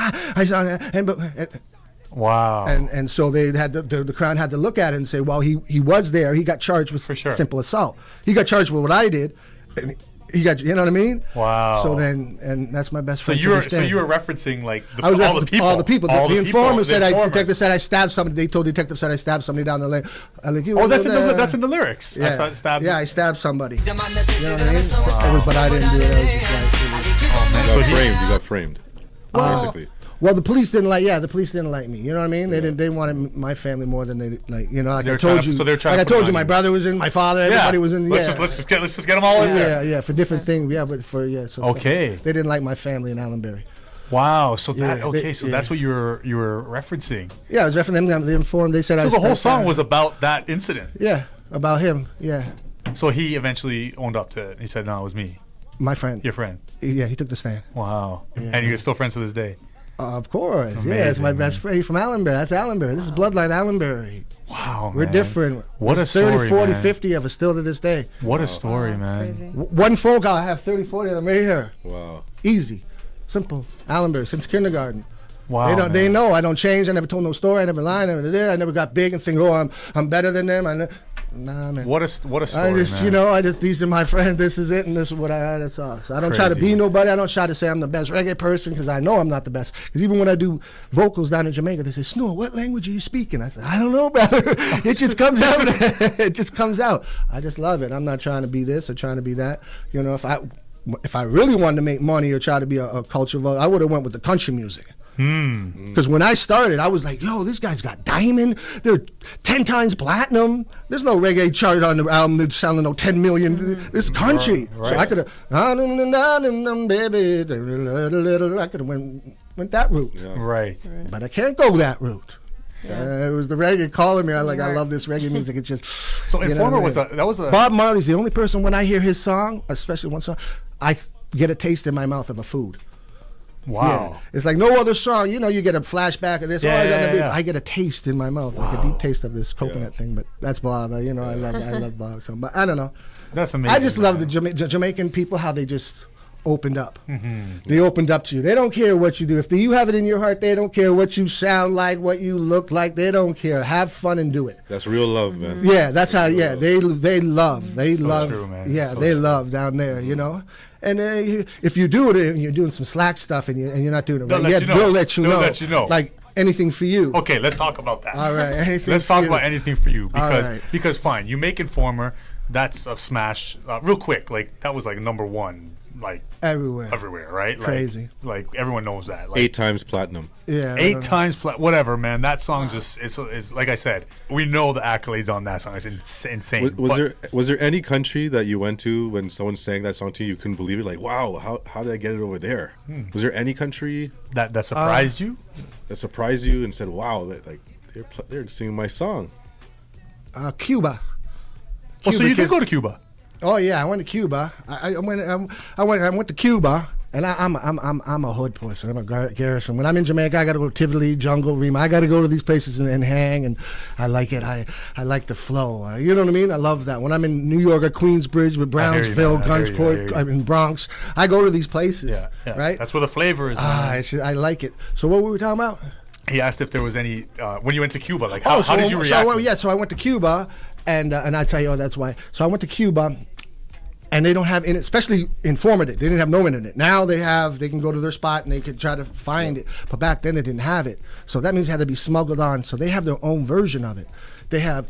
wow. And so they had the Crown had to look at it and say, well, he was there. He got charged with simple assault. He got charged with what I did. And he got, you know what I mean? Wow. So then, and that's my best friend. So you were referencing like all the people. The informer said detective said I stabbed somebody. They told detective said I stabbed somebody down the lane. That's in the lyrics. Yeah. I stabbed somebody. You know what I mean? But I didn't do it. I was just like, you got framed. Basically. Well, the police didn't like me. You know what I mean? They wanted my family more than they like. You know, like I told you. So they're trying. Like I told you, my brother was in, my father, everybody was in. Let's just get them all in there. Yeah, for different things. Yeah, but So okay. They didn't like my family in Allenbury. Wow. So that's what you were referencing. Yeah, I was referencing them. They informed. They said. So the whole song was about that incident. Yeah, about him. Yeah. So he eventually owned up to it. He said, "No, it was me." My friend. Your friend. Yeah, he took the stand. Wow. Yeah. And you're still friends to this day. Of course. Amazing, it's my best friend. He's from Allenbury. That's Allenbury. This is bloodline Allenbury. Wow, We're different. What a story, 30, 40, man. 50 of us still to this day. What a story, man. Crazy. One phone call, I have 30, 40 of them right here. Wow. Easy. Simple. Allenbury, since kindergarten. Wow. They know I don't change. I never told no story. I never lied. I never got big and think, I'm better than them. Nah, man. What a story, man. These are my friends. This is it, and this is what I had. That's all. So I don't try to be nobody. I don't try to say I'm the best reggae person because I know I'm not the best. Because even when I do vocals down in Jamaica, they say, Snore, what language are you speaking? I said, I don't know, brother. It just comes out. It just comes out. I just love it. I'm not trying to be this or trying to be that. You know, if I really wanted to make money or try to be a culture vote, I would have went with the country music. Because when I started, I was like, yo, this guy's got diamond. They're 10 times platinum. There's no reggae chart on the album that's selling no 10 million. This is country. Right. So I could have, baby, I could have went that route. Yeah. Right. But I can't go that route. Yeah. It was the reggae calling me. I love this reggae music. It's just. So Informer was a Bob Marley's the only person when I hear his song, especially one song, I get a taste in my mouth of a food. Wow. Yeah. It's like no other song. You know, you get a flashback of this. I get a taste in my mouth, like a deep taste of this coconut thing. But that's Bob. I love Bob. So, but I don't know. That's amazing. I just love the Jamaican people, how they just opened up. They opened up to you. They don't care what you do. If you have it in your heart, they don't care what you sound like, what you look like. They don't care. Have fun and do it. That's real love, man. Yeah, that's how. Yeah, they love. They love. True, man. Yeah, So they true. love down there. You know. And if you do it and you're doing some slack stuff and you're not doing it They'll right, let you know. they'll let you They'll know. let you know. Like anything for you. Okay, let's talk about that. All right. Anything Let's for talk you. about anything for you because right. because fine, you make Informer. That's a smash. Real quick, like that was like number one, like everywhere, right? Crazy. Like everyone knows that. Like, 8 times platinum. Yeah. 8 times, whatever, man. That song just is like I said. We know the accolades on that song. It's insane. Was there any country that you went to when someone sang that song to you, you couldn't believe it? Like, wow, how did I get it over there? Was there any country that surprised you? that surprised you and said, wow, that like they're singing my song? Cuba. Oh, so you did because- go to Cuba? Oh yeah, I went to Cuba. I went to Cuba, and I'm a hood person. I'm a Garrison. When I'm in Jamaica, I got to go to Tivoli, Jungle, Rima. I got to go to these places and hang, and I like it. I like the flow. You know what I mean? I love that. When I'm in New York, at Queensbridge, with Brownsville, Guns Court, I'm in Bronx. I go to these places. Yeah. Right. That's where the flavor is. Man. I like it. So what were we talking about? He asked if there was any when you went to Cuba. Like how did you react? So I went to Cuba. And I tell you, that's why. So I went to Cuba, and they don't have, especially informative. They didn't have no internet. Now they can go to their spot and they can try to find it. But back then they didn't have it. So that means it had to be smuggled on. So they have their own version of it. They have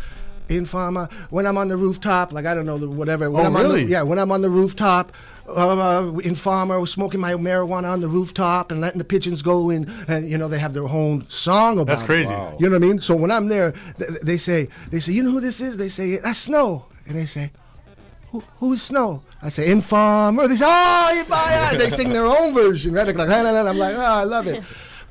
Informa, when I'm on the rooftop, like I don't know, whatever. When really? When I'm on the rooftop, Informa, smoking my marijuana on the rooftop and letting the pigeons go in, and they have their own song about it. That's crazy. Wow. You know what I mean? So when I'm there, they say, you know who this is? They say, that's Snow. And they say, who's Snow? I say, Informer. They say, oh, Informer. They sing their own version, right? Like, I'm like, oh, I love it.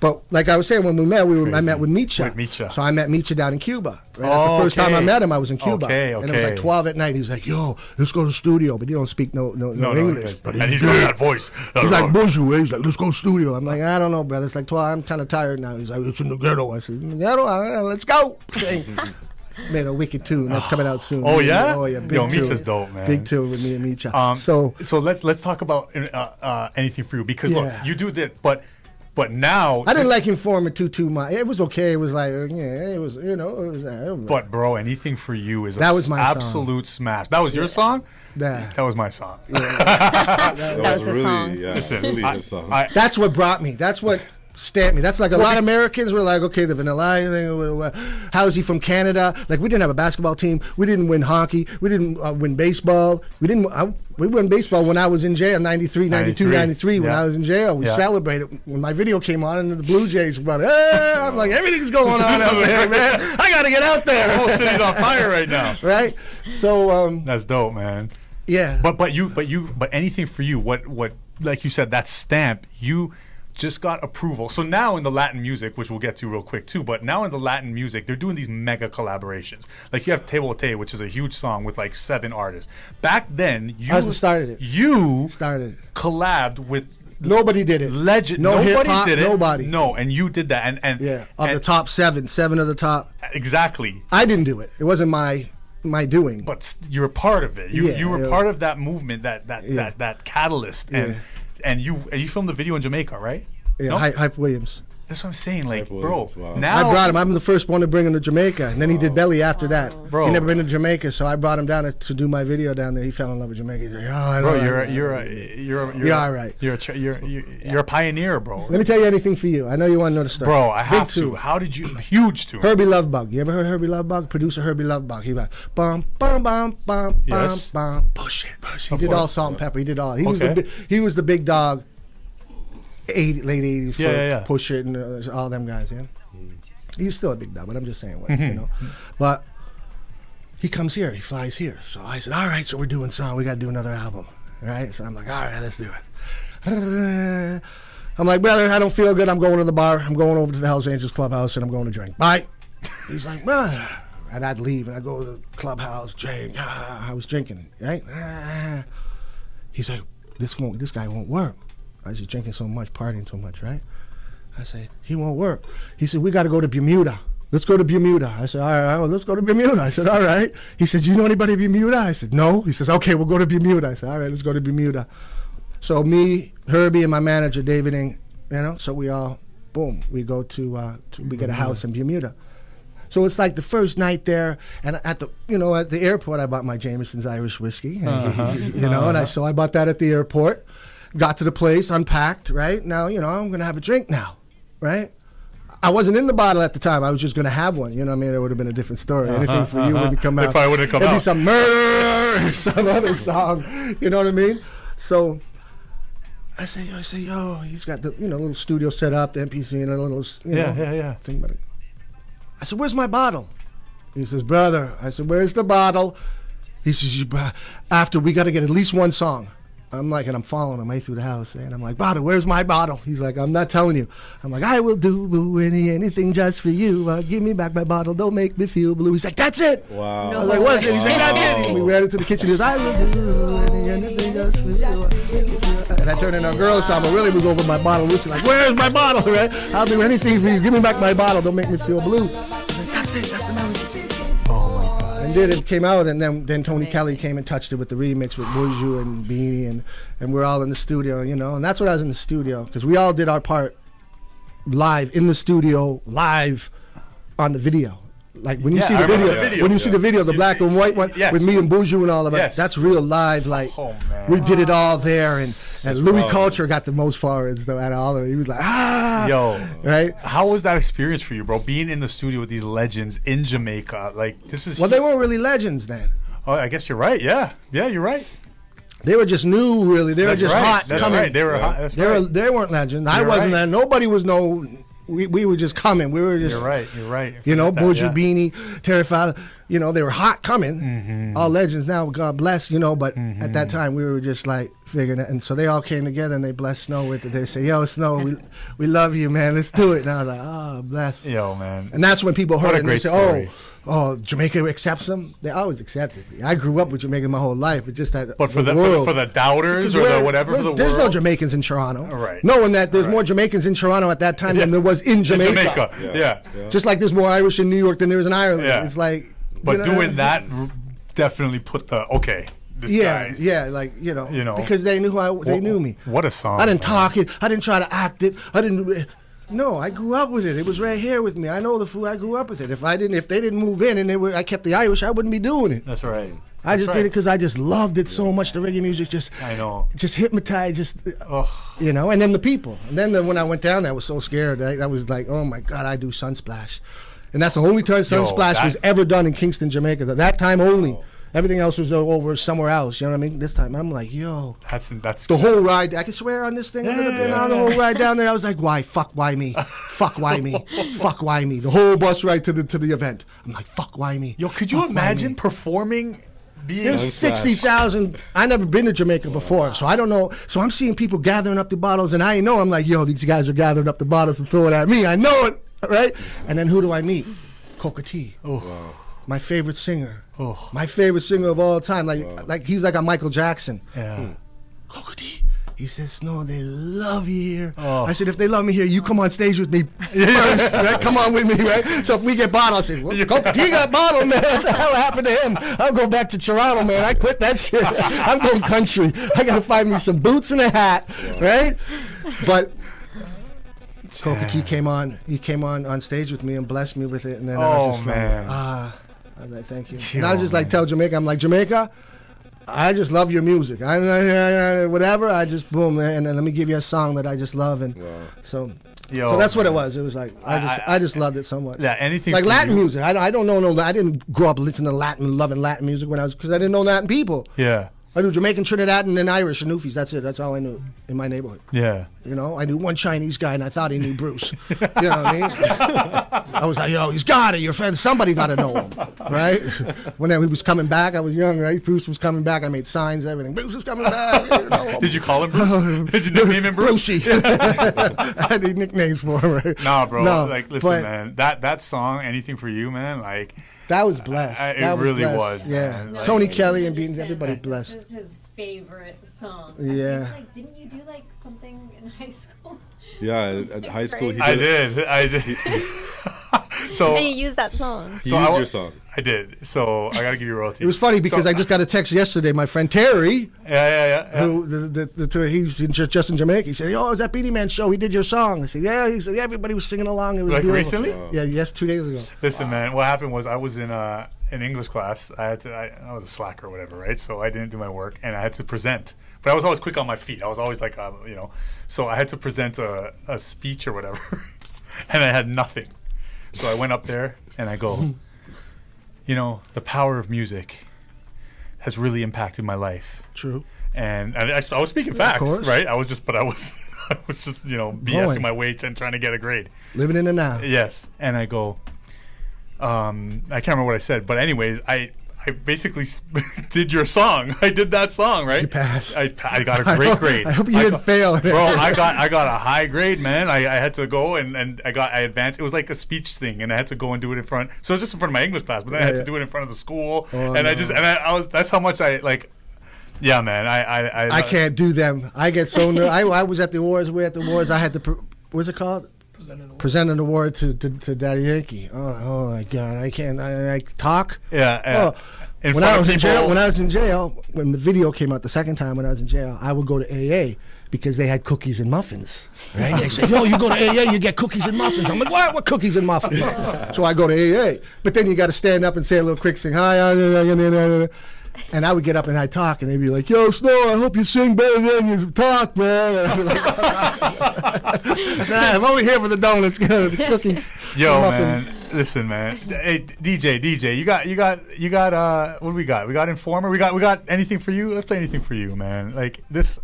But like I was saying, when we met, I met with Micha. So I met Micha down in Cuba. Right? That's the first time I met him. I was in Cuba. And it was like 12 at night. He was like, yo, let's go to the studio. But he don't speak no English. And he's got that voice. He's like, bonjour. He's like, let's go to the studio. I'm like, I don't know, brother. It's like 12. I'm kind of tired now. He's like, it's in the ghetto. I said, in the ghetto? Let's go. Made a Wicked tune. That's coming out soon. Oh, yeah? Oh, yeah. Big Yo, tune. Micha's dope, man. Big tune with me and Micha. So let's talk about anything for you. Because, look, you do that, but now I didn't like Informer too much. It was okay. It was like, it was, it was. But bro, anything for you is that was my absolute smash. That was your song. Yeah. That was my song. That was his song. Yeah, Listen, really his song. That's what brought me. That's what stamped me. That's like a lot of Americans were like, okay, the Vanilla thing. How is he from Canada? Like, we didn't have a basketball team. We didn't win hockey. We didn't win baseball. We won baseball when I was in jail, 93, 92, 93, when I was in jail. We celebrated when my video came on and the Blue Jays were like, I'm like, everything's going on out there, man. I got to get out there. The whole city's on fire right now. Right? So, that's dope, man. Yeah. But anything for you, what like you said, that stamp, you just got approval. So now in the Latin music, which we'll get to real quick too, but now in the Latin music, they're doing these mega collaborations. Like you have Te Bote, which is a huge song with like 7 artists. Back then, you started it. You started collabed with nobody did it. Legend. No Nobody hip-hop, did it. nobody. No, and you did that. And the top 7 of the top. Exactly. I didn't do it. It wasn't my doing. But you're a part of it. You were part of that movement, that catalyst, and you filmed the video in Jamaica, right? Yeah, no? Hype Williams. That's what I'm saying, like, bro. Wow. Now I brought him. I'm the first one to bring him to Jamaica, and then he did Belly after that. Bro, he never been to Jamaica, so I brought him down to do my video down there. He fell in love with Jamaica. He's like, oh, bro, you're all right. You're a pioneer, bro. Let me tell you anything for you. I know you want to know the story. Bro, I have Big to. two. How did you? Huge tune. Herbie Lovebug. You ever heard Herbie Lovebug? Producer Herbie Lovebug. He went bum bum bum bum Yes. bum bum. Push it. He did all Salt and Pepper. He did all. He was the big dog. Late 80s for Push It and all them guys, He's still a big dog, but I'm just saying, But he comes here, he flies here. So I said, all right, so we're doing song. We got to do another album, right? So I'm like, all right, let's do it. I'm like, brother, I don't feel good. I'm going to the bar. I'm going over to the Hells Angels Clubhouse, and I'm going to drink. Bye. He's like, brother. And I'd leave, and I'd go to the clubhouse, drink. I was drinking, right? He's like, this guy won't work. I was just drinking so much, partying so much, right? I said, he won't work. He said, we got to go to Bermuda. Let's go to Bermuda. I said, all right, well, let's go to Bermuda. I said, all right. He said, you know anybody in Bermuda? I said, no. He says, okay, we'll go to Bermuda. I said, all right, let's go to Bermuda. So me, Herbie, and my manager David Ng, you know, so we all, boom, we go to we get a house in Bermuda. So it's like the first night there, and at the airport, I bought my Jameson's Irish whiskey, you know, and I bought that at the airport. Got to the place, unpacked, right? Now, you know, I'm gonna have a drink now, right? I wasn't in the bottle at the time. I was just gonna have one. You know what I mean? It would have been a different story. Anything for you wouldn't come out. If I wouldn't come out, it'd be some murder or some other song. You know what I mean? So I say, yo, he's got the little studio set up, the MPC, and a little thing about it. I said, where's my bottle? He says, brother. I said, where's the bottle? He says, after we got to get at least one song. I'm like, and I'm following him right through the house, and I'm like, bottle, where's my bottle? He's like, I'm not telling you. I'm like, I will do anything just for you. Give me back my bottle, don't make me feel blue. He's like, that's it. Wow. I was like, what's it? He's like, that's it. And we ran into the kitchen. He goes, I will do anything just for you. And I turned into a girl song, but really was over my bottle of whiskey. Like, where's my bottle, right? I'll do anything for you. Give me back my bottle, don't make me feel blue. He's like, that's it, that's the melody. And then it came out, and then Tony Kelly came and touched it with the remix with Buju and Beanie, and we're all in the studio, you know. And that's what I was in the studio, because we all did our part live in the studio, live on the video. Like when you see the video, when you see the video, the black and white one with me and Buju and all of that, that's real live. Like we did it all there, and Louis Culture got the most forwards though out of all of it. He was like, right? How was that experience for you, bro? Being in the studio with these legends in Jamaica, like this is. Well, they weren't really legends then. Oh, I guess you're right. Yeah, you're right. They were just new, really. They were just hot. That's coming. Right. They were hot. They weren't legends. I wasn't there. Nobody was We were just coming. We were just. You're right. You know, Buju, Beanie, Terry Father. You know, they were hot coming. Mm-hmm. All legends now, God bless. You know, but at that time we were just like figuring it. And so they all came together and they blessed Snow with it. They say, "Yo, Snow, we love you, man. Let's do it." And I was like, "Oh, bless." Yo, man. And that's when people heard it and they say, story. Oh, Jamaica accepts them. They always accepted me. I grew up with Jamaica my whole life. It's just that. But for the doubters or the whatever for the there's world, no Jamaicans in Toronto. Right. Knowing that there's more Jamaicans in Toronto at that time than there was in Jamaica. Yeah. Just like there's more Irish in New York than there is in Ireland. Yeah. It's like. But doing that definitely put the guy's. Yeah, like you know, because they knew they knew me. What a song! I didn't talk it. I didn't try to act it. I didn't. No, I grew up with it. It was right here with me. I know the food. I grew up with it. If they didn't move in and I kept the Irish, I wouldn't be doing it. That's right. I just did it because I just loved it so much. The reggae music just hypnotized. You know, and then the people. And then when I went down there, I was so scared. I was like, oh my God, I do Sunsplash. And that's the only time Sunsplash was ever done in Kingston, Jamaica. That time only. Everything else was over somewhere else. You know what I mean? This time, I'm like, yo. That's the whole ride. I can swear on this thing a little bit. On the whole ride down there, I was like, why? Fuck, why me? Fuck, why me? Fuck, why me? The whole bus ride to the event. I'm like, fuck, why me? Yo, could you imagine performing? There's 60,000. I never been to Jamaica before, so I don't know. So I'm seeing people gathering up the bottles, and I know. I'm like, yo, these guys are gathering up the bottles and throwing it at me. I know it. Right? And then who do I meet? Coca T. Oh. Wow. My favorite singer. Oh. My favorite singer of all time. Like he's like a Michael Jackson. Yeah. Coca T. He says, "No, they love you here." Oh. I said, "If they love me here, you come on stage with me first, right? Come on with me, right?" So if we get bottled, I said, well, Coca T got bottled, man. What the hell happened to him? I'll go back to Toronto, man. I quit that shit. I'm going country. I got to find me some boots and a hat, right? But Coca T came on. He came on stage with me and blessed me with it, and then I was just like, I was like, thank you. And I was just like, tell Jamaica, I'm like, Jamaica, I just love your music. Whatever, I just boom, and then let me give you a song that I just love, and so that's what it was. It was like I just loved it so much. Yeah, anything like Latin music. I don't know. I didn't grow up listening to loving Latin music because I didn't know Latin people. Yeah. I knew Jamaican, Trinidad, and then Irish and Newfies. That's it. That's all I knew in my neighborhood. Yeah. You know, I knew one Chinese guy, and I thought he knew Bruce. You know what I mean? I was like, yo, he's got it. Your friend, somebody got to know him, right? When he was coming back, I was young, right? Bruce was coming back. I made signs, everything. Bruce was coming back. You know. Did you call him Bruce? Did you nickname him Bruce? Brucey. I had these nicknames for him, right? Nah, bro. No, like, listen, man. That song, Anything for You, man, like. That was blessed. It really was. Yeah. No, Tony Kelly and Beans, everybody blessed. This is his favorite song. Yeah. Didn't you do like something in high school? Yeah, at high school I did. So And you use that song. He used your song. I did. So I got to give you royalties. It was funny because I just got a text yesterday. My friend Terry, Yeah. who he's just in Jamaica. He said, "Oh, is that Beanie Man show? He did your song." I said, "Yeah." He said, "Yeah, everybody was singing along. It was Like beautiful." recently? Yeah, yes, 2 days ago. Listen, man. What happened was I was in an English class. I was a slacker or whatever, right? So I didn't do my work, and I had to present. But I was always quick on my feet. I was always like, So I had to present a speech or whatever, and I had nothing. So I went up there and I go, the power of music has really impacted my life. True. And I was speaking facts, right? I was just BSing my weights and trying to get a grade. Living in the now. Yes. And I go, I can't remember what I said, but anyways, I basically did your song. I did that song, right? You passed. I got a great grade. I hope you didn't fail. Bro, I got a high grade, man. I had to go and I advanced. It was like a speech thing, and I had to go and do it in front. So it was just in front of my English class, but then I had to do it in front of the school. I was. That's how much I like. Yeah, man. I can't do them. I get so nervous. I was at the awards. We're at the awards. I had to. What's it called? Present an award to Daddy Yankee. Oh my God! I can't. I talk. Yeah. When I was in jail, when the video came out the second time when I was in jail, I would go to AA because they had cookies and muffins. Right? They said, "Yo, you go to AA, you get cookies and muffins." I'm like, "What? What cookies and muffins?" So I go to AA, but then you got to stand up and say a little quick sing. Hi. And I would get up and I'd talk, and they'd be like, "Yo, Snow, I hope you sing better than you talk, man." And I'd be like, I said, "I'm over here for the donuts, the cookies." Yo, man, listen, man. Hey, DJ, you got. What do we got? We got Informer. We got anything for you? Let's play anything for you, man. Like this,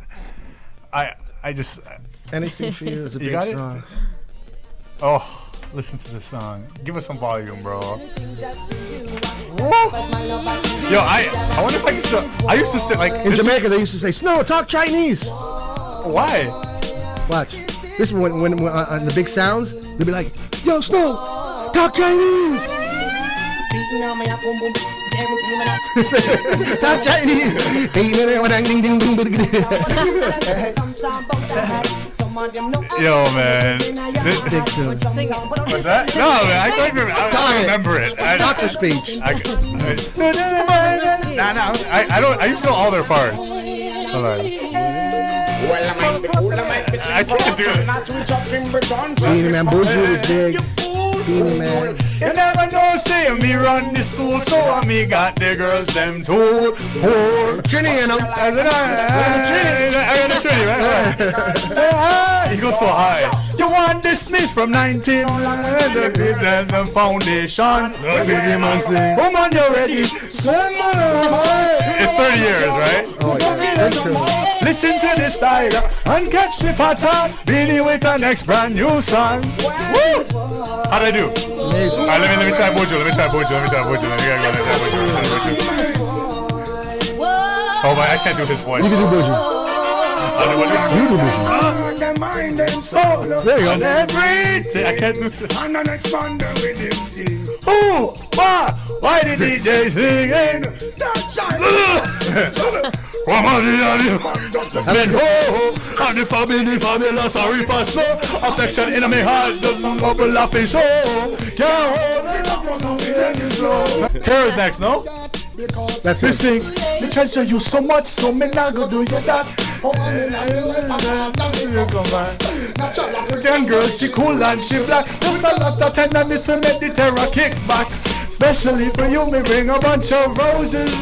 I just. Anything for you is a big song. Oh, listen to this song. Give us some volume, bro. Yo, I wonder if I used to sit like in Jamaica. They used to say, "Snow, talk Chinese." Why? Watch. This is when on the big sounds, they'd be like, "Yo, Snow, talk Chinese." Talk Chinese. Yo, man. What's that? No, man. I don't remember it. Talk the speech. I used to know all their parts. Hold on. I can't do it. Beanie Man Bougie was big. Beanie Man. You never know, say me run the school, so me got the girls them too. Trini and I got the Trini, right? He goes so high. You want this Smith from 19? The foundation. Woman, you ready? It's 30 years, right? Oh, yeah. Listen to this style and catch the pattern. Beanie with the next brand new song. Woo! How'd I do? Amazing. Alright, let me try Bojo. Let me try Bojo. Oh my, I can't do his voice. You can do Bojo. You do Bojo. There you go. Everything. I can't do this. Ooh, why the DJ singing? And the family, sorry for snow. Affection in my heart doesn't bubble off his show. Terror's next, no? That's this thing. Me treasure you so much, so me not go do you that. Young girl, she cool and she black. Just a lot of tenderness to make the terror kick back. Especially for you, me bring a bunch of roses.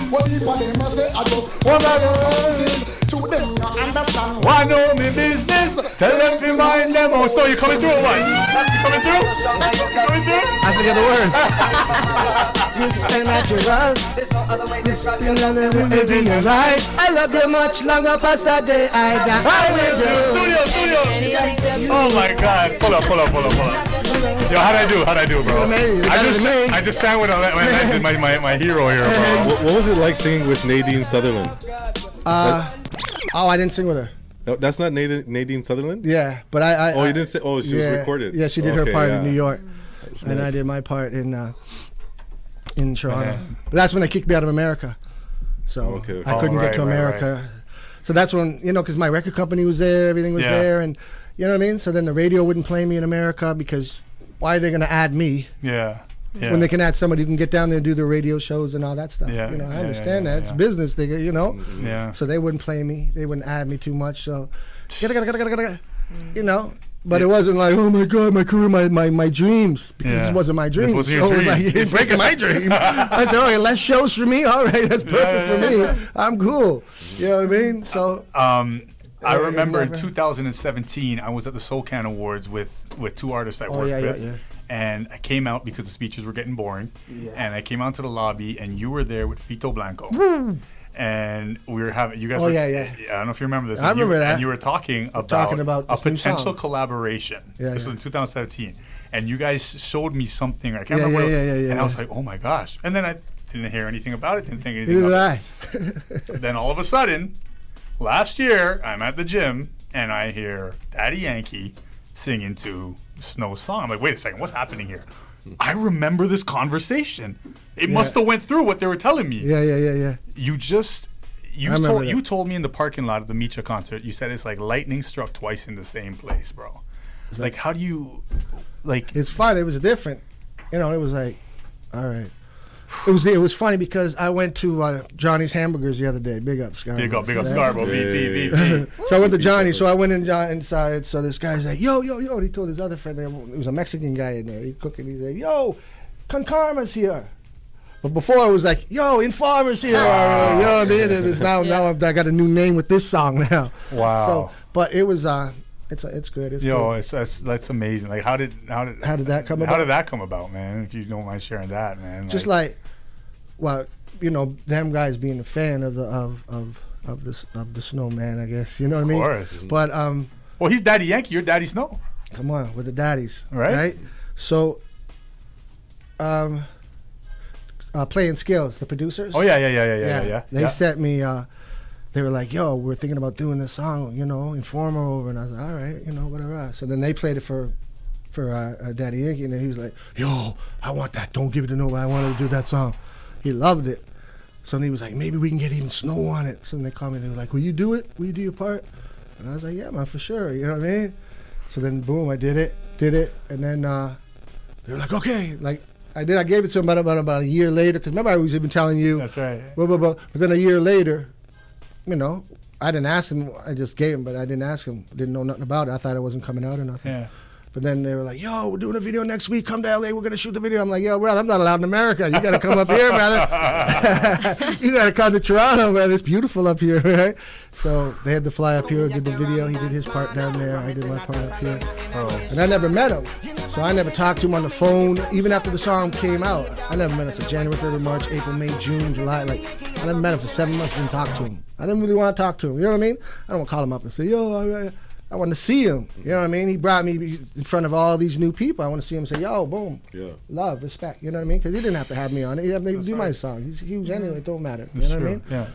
Why know me business? Tell them to mind them. Oh, so you coming through or what? You coming through? Coming through? I forget the words. And natural. I love you much longer past that day I die. I will do. Studio. Oh my God. Pull up. Yo, how'd I do, bro? I just sang with my hero here, bro. What was it like singing with Nadine Sutherland? I didn't sing with her. No, that's not Nadine Sutherland? Yeah, but I you didn't say. Oh, she was recorded. Yeah, she did her part in New York, and I did my part in Toronto. But that's when they kicked me out of America, so I couldn't get to America. Right. So that's when because my record company was there, everything was there, and you know what I mean. So then the radio wouldn't play me in America because why are they going to add me? Yeah. Yeah. When they can add somebody who can get down there and do the radio shows and all that stuff. Yeah, I understand that. It's business, you know. Yeah. So they wouldn't play me. They wouldn't add me too much. So, you know. But it wasn't like, oh my God, my career, my dreams. Because this wasn't my dream. Was so it was like, it's breaking my dream. I said, okay, less shows for me. All right, that's perfect for me. I'm cool. You know what I mean? So. I remember in 2017, I was at the SoCan Awards with two artists I worked with. Yeah. And I came out because the speeches were getting boring. Yeah. And I came out to the lobby, and you were there with Fito Blanco. Woo. And we were having, you guys were, I don't know if you remember this. I remember that. And you were talking about a potential collaboration. Yeah, this was in 2017. And you guys showed me something. I can't remember. And I was like, oh my gosh. And then I didn't hear anything about it, didn't think anything about it. Then all of a sudden, last year, I'm at the gym, and I hear Daddy Yankee singing to Snow's song. I'm like, wait a second, what's happening here? I remember this conversation. It must have went through what they were telling me. Yeah. You told me in the parking lot of the Micha concert, you said it's like lightning struck twice in the same place, bro. Like, how do you, like... It's fun. It was different. You know, it was like, all right. It was funny because I went to Johnny's Hamburgers the other day. Big up, Scarborough. Big up, Scarborough. Beep. So I went to Johnny. So I went inside. So this guy's like, yo. And he told his other friend, there was a Mexican guy in there. He's cooking. He's like, yo, Con Karma's here. But before it was like, yo, Informer's here. You know what I mean? And now I got a new name with this song now. Wow. So, but it was it's good. It's good. That's amazing. Like, how did that come about? How did that come about, man? If you don't mind sharing that, man. Just well, you know, them guys being a fan of the Snowman, I guess. You know what I mean? Of course. But well, he's Daddy Yankee. You're Daddy Snow. Come on, with the daddies, right? So, Playing Skills, the producers. Oh yeah. They sent me. They were like, yo, we're thinking about doing this song, you know, Informer over. And I was like, all right, you know, whatever. So then they played it for Daddy Yankee, and then he was like, yo, I want that. Don't give it to nobody. I wanted to do that song. He loved it. So then he was like, maybe we can get even Snow on it. So then they called me and they were like, will you do it? Will you do your part? And I was like, yeah, man, for sure. You know what I mean? So then, boom, I did it. And then they were like, okay. Like, I gave it to him about a year later. Because remember, I was even telling you. That's right. But then a year later, you know, I didn't ask him. I just gave him, but I didn't ask him. Didn't know nothing about it. I thought it wasn't coming out or nothing. Yeah. But then they were like, yo, we're doing a video next week. Come to LA. We're going to shoot the video. I'm like, yo, brother, I'm not allowed in America. You got to come up here, brother. You got to come to Toronto, brother. It's beautiful up here, right? So they had to fly up here, did the video. He did his part down there. I did my part up here. And I never met him. So I never talked to him on the phone. Even after the song came out, I never met him. So January, February, March, April, May, June, July. Like, I never met him for 7 months and talked to him. I didn't really want to talk to him. You know what I mean? I don't want to call him up and say, yo, I want to see him. You know what I mean? He brought me in front of all these new people. I want to see him say, yo, boom. Yeah. Love, respect. You know what I mean? Because he didn't have to have me on it. He didn't have to do my song. He's huge anyway. It don't matter. You know what I mean? Yeah.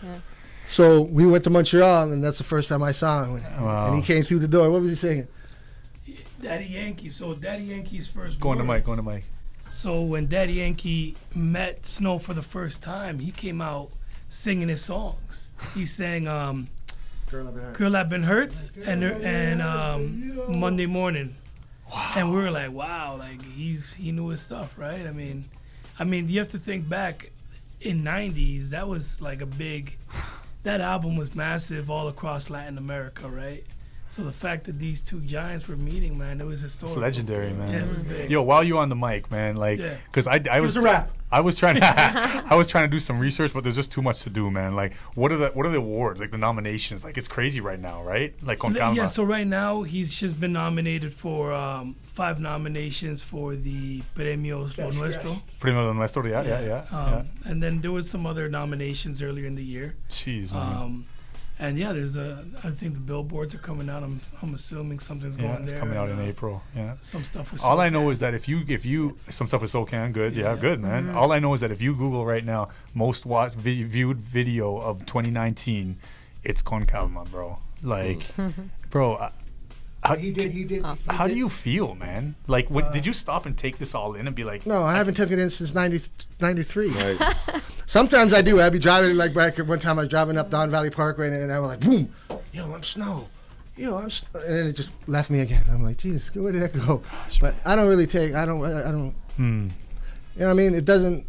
So we went to Montreal, and that's the first time I saw him. Wow. And he came through the door. What was he saying? Daddy Yankee. So Daddy Yankee's first Go on the words. mic. So when Daddy Yankee met Snow for the first time, he came out singing his songs. He sang Girl I've Been Hurt and Monday Morning. Wow. And we were like, wow, like he knew his stuff, right? I mean you have to think back in 90s, that was like that album was massive all across Latin America, right? So the fact that these two giants were meeting, man, it was historic. It's legendary, man. Yeah, it was big. Yo, while you on the mic, man, like, because I was a rap. I was trying to do some research, but there's just too much to do, man. Like, what are the awards, like the nominations? Like, it's crazy right now, right? Like, con Calma. Yeah. So right now he's just been nominated for 5 nominations for the Premios Lo Nuestro. Premios Lo Nuestro, yeah. And then there was some other nominations earlier in the year. Jeez, man. And yeah, I think the billboards are coming out. I'm assuming something's going there. It's coming out in April. Yeah. Some stuff with all I know is that if you some stuff with SoCan, good. Yeah, good, man. Mm-hmm. All I know is that if you Google right now, most viewed video of 2019, it's Con Calma, bro. Like, bro. He did. Awesome. How do you feel, man? Like, did you stop and take this all in and be like... No, I haven't taken it in since 93. Nice. Sometimes I do. I'd be driving, like back one time I was driving up Don Valley Parkway and I was like, boom, yo, I'm Snow. you know, and then it just left me again. I'm like, geez, where did that go? But I don't really take. I don't. You know what I mean? It doesn't.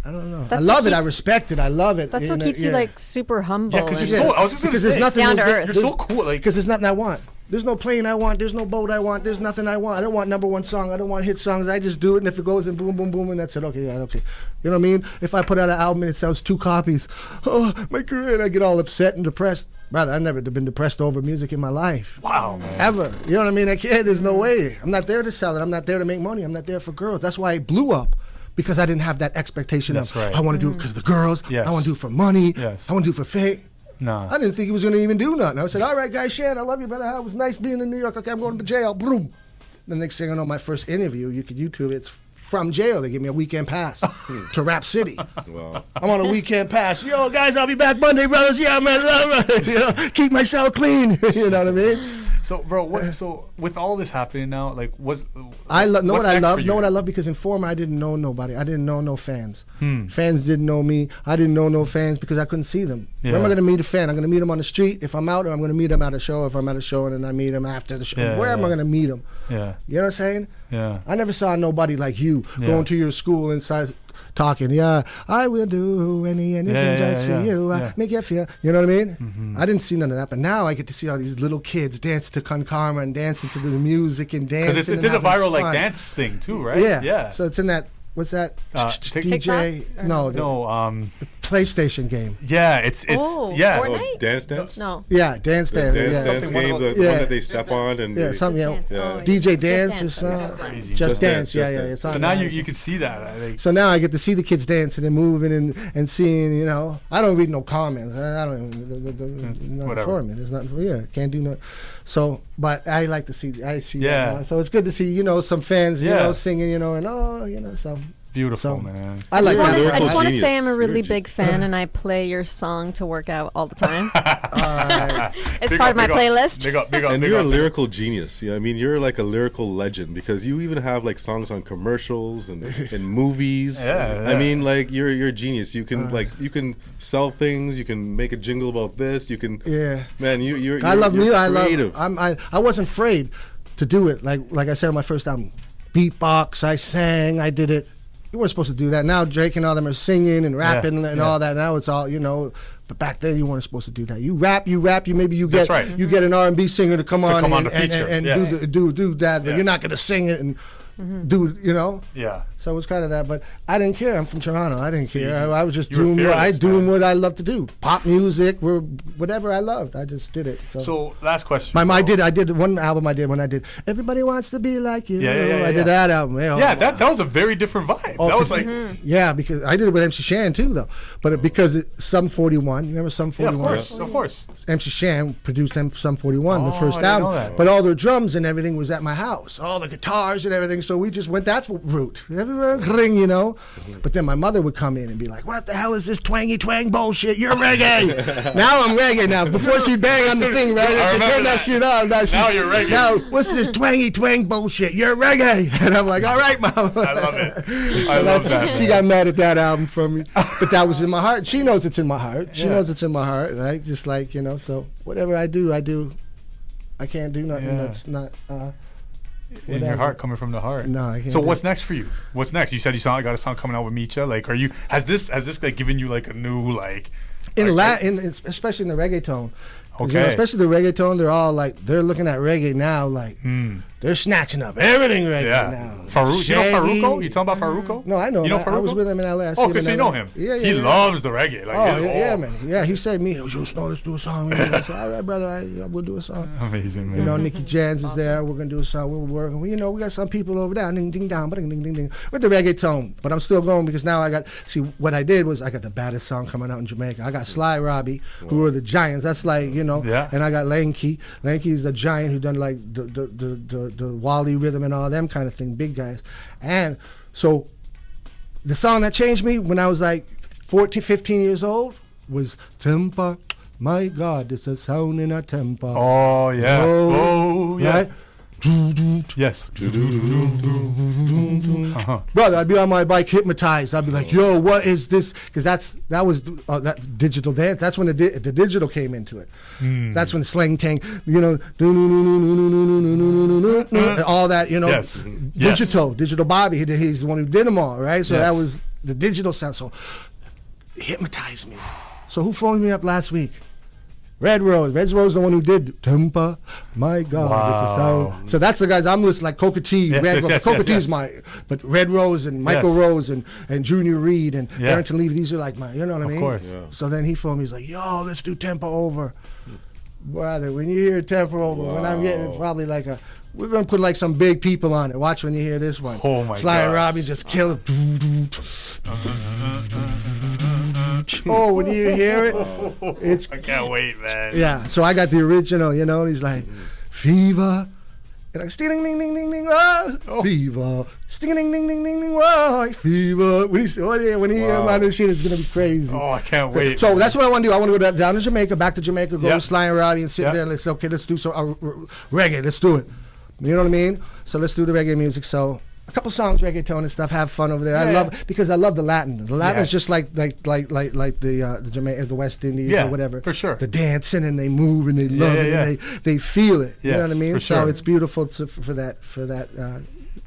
I don't know. That's I love it. I respect it. I love it. That's what keeps you like super humble. Yeah, because you're so. I was just gonna say, there's nothing. Down to earth. You're so cool. Like, because there's nothing I want. There's no plane I want. There's no boat I want. There's nothing I want. I don't want number one song. I don't want hit songs. I just do it, and if it goes and boom, boom, boom, and that's it. Okay, yeah, okay. You know what I mean? If I put out an album and it sells 2 copies, oh, my career, and I get all upset and depressed. Brother, I've never been depressed over music in my life. wow, man. Ever. You know what I mean? I can't. There's no way. I'm not there to sell it. I'm not there to make money. I'm not there for girls. That's why I blew up. Because I didn't have that expectation That's of, right. I want to do it because of the girls. Yes. I want to do it for money. Yes. I want to do it for fame. Nah. I didn't think he was going to even do nothing. I said, all right, guys, Shan, I love you, brother. It was nice being in New York. Okay, I'm going to jail. Boom. The next thing I know, my first interview, you could YouTube it, it's from jail. They give me a weekend pass to Rap City. Wow. I'm on a weekend pass. Yo, guys, I'll be back Monday, brothers. Yeah, man. All right. You know, keep my cell clean. You know what I mean? So, bro, so with all this happening now, like, know what I love because in former I didn't know nobody. I didn't know no fans. Fans didn't know me. I didn't know no fans because I couldn't see them. Yeah. Where am I going to meet a fan? I'm going to meet him on the street if I'm out, or I'm going to meet him at a show if I'm at a show, and then I meet him after the show. Where am I going to meet him? Yeah. You know what I'm saying? Yeah. I never saw nobody like you going to your school inside talking, yeah, I will do anything just for you. Make you feel, you know what I mean? I didn't see none of that, but now I get to see all these little kids dance to Calma and dancing to the music and dancing. Because it did a viral like dance thing too, right? Yeah. So it's in that. What's that? DJ? TikTok? No. PlayStation game. Yeah, it's yeah. Fortnite? Oh, Dance? No. Yeah, Dance. Dance Something game, the yeah. one that they step on and Yeah, something. Just yeah. Dance. Oh, DJ Dance Dance. or something. Crazy. Just Dance. Just Yeah. Dance. It's on So now there. you can see that. I think. So now I get to see the kids dancing and moving and seeing, you know. I don't read no comments. I don't even, nothing whatever. for me. There's nothing for you. Can't do nothing. So, but I like to see, that now. So it's good to see, you know, some fans, you know, singing, you know, and you know, so. Beautiful, So, man. I like I that. just want to say genius. I'm a really You're a big fan, and I play your song to work out all the time. Alright. It's Big part up, of my big up. playlist. Big up. And big you're a up. lyrical genius. Yeah, I mean, you're like a lyrical legend because you even have like songs on commercials and in movies. Yeah. I mean, like you're a genius. You can you can sell things. You can make a jingle about this. You can. Yeah. Man, you're I love you're music. creative. I wasn't afraid to do it. Like I said on my first album, beatbox. I sang. I did it. You weren't supposed to do that. Now Drake and all them are singing and rapping and all that. Now it's all, you know. But back then you weren't supposed to do that. You rap. Maybe you get That's right. you get an R&B singer to come on the feature. and Yes. do that. But Yes. you're not gonna sing it and do, you know. Yeah. So it was kind of that, but I didn't care. I'm from Toronto. I didn't care. I was just you were doing fearless, what I love to do. Pop music, whatever I loved. I just did it. So last question. I did one album when I did Everybody Wants to Be Like You. Yeah, I did that album. Yeah, that was a very different vibe. Oh, that was 'cause- like Yeah, because I did it with MC Shan too, though. But because Sum 41, you remember Sum 41? of course. MC Shan produced Sum 41, the Oh, first I didn't know album. that. But all the drums and everything was at my house, all the guitars and everything. So we just went that route. Everyone ring, you know. But then my mother would come in and be like, "What the hell is this twangy twang bullshit? You're reggae." Now I'm reggae. Now before she'd bang on the thing, right? I I said, remember turn that shit on. Now you're reggae. Now what's this twangy twang bullshit? You're reggae. And I'm like, all right, mom. I love it. I love that. She got mad at that album from me, but that was in my heart. She knows it's in my heart. She Yeah. knows it's in my heart, right? Just like, you know. So whatever I do. I can't do nothing that's not. In your whatever. heart, coming from the heart. No, I can't. So do what's it. next for you? What's next? You said you got a song coming out with Micha. Like, has this like given you like a new like? in like, especially in the reggaeton? You know, Okay. especially the reggaeton, they're looking at reggae now like they're snatching up everything reggae now. Farouk, you know Shaggy. Faruko? You talking about Faruko? No, I know. You know I Faruko? was with him in LA. I see Oh, him because in you know LA. him. Yeah, He loves the reggae. Like, Oh, yeah, man. Yeah, he said me, yo, Snow, let's do a song. I said, all right, brother, we'll do a song. Amazing, man. You know, Nicky Jans is there. We're gonna do a song. We're working. Well, you know, we got some people over there. Ding, ding, dong, ding, ding, ding, ding. With the reggaeton, but I'm still going because now I got. See, what I did was I got the baddest song coming out in Jamaica. I got Sly Robbie, who are the giants. That's like, you know. Yeah. And I got Yankee. Yankee's the giant who done like the Wally rhythm and all them kind of thing, big guys. And so the song that changed me when I was like 14, 15 years old was Tempa. My God, it's a sound in a temper. Oh yeah. Oh yeah. Right? Yes. Brother, I'd be on my bike hypnotized. I'd be like, yo, what is this? Because that was that digital dance. That's when the digital came into it. That's when Slang Tang, you know, all that, you know, Yes. digital Bobby. He's the one who did them all, right? So Yes. that was the digital sound. So hypnotized me. So who phoned me up last week? Red Rose. Red Rose, the one who did Tempa. My God, this is so that's the guys I'm listening, like Coca T. Red Rose. Coca T is my, but Red Rose and Michael Rose and Junior Reed and Barrington Levy. These are like my, you know what I mean? Of course. Yeah. So then he phoned me. He's like, yo, let's do Tempa Over. Brother, when you hear Tempa Over, when I'm getting probably like we're going to put like some big people on it. Watch when you hear this one. Oh my Sly and gosh. Robbie just kill it. Oh, when you hear it, it's I can't wait, man. yeah. So I got the original, you know. And he's like, fever, and like sting ding ding ding ding fever, sting ding ding ding ding ding fever. When he hear him on this shit, it's gonna be crazy. Oh, I can't wait. So that's what I want to do. I want to go down to Jamaica, back to Jamaica, go Yeah. to Sly and Rowdy and sit Yeah. there. Let's do some reggae. Let's do it. You know what I mean? So let's do the reggae music. So a couple songs, reggaeton and stuff. Have fun over there. I love the Latin. The Latin is just like the Jamaica, the West Indies or whatever. For sure. The dancing and they move and they love it and they feel it. You know Yes, what I mean? for So sure. it's beautiful for that.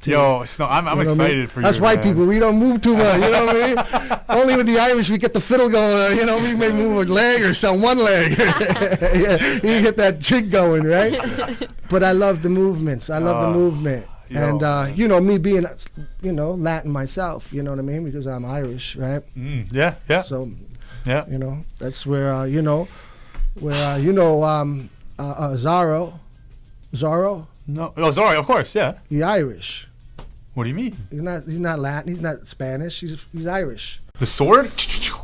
Yo, Snow, I'm You know excited what I mean? for you. That's white man. people. We don't move too much. You know what I mean? Only with the Irish we get the fiddle going. You know, we may move a leg or some one leg. You get that jig going, right? But I love the movements. I love the movement. And you know, me being, you know, Latin myself. You know what I mean? Because I'm Irish, right? Yeah. So, Yeah. you know, that's where Zorro. No. Oh, sorry. Of course. Yeah. He's Irish. What do you mean? He's not Latin. He's not Spanish. He's Irish. The sword?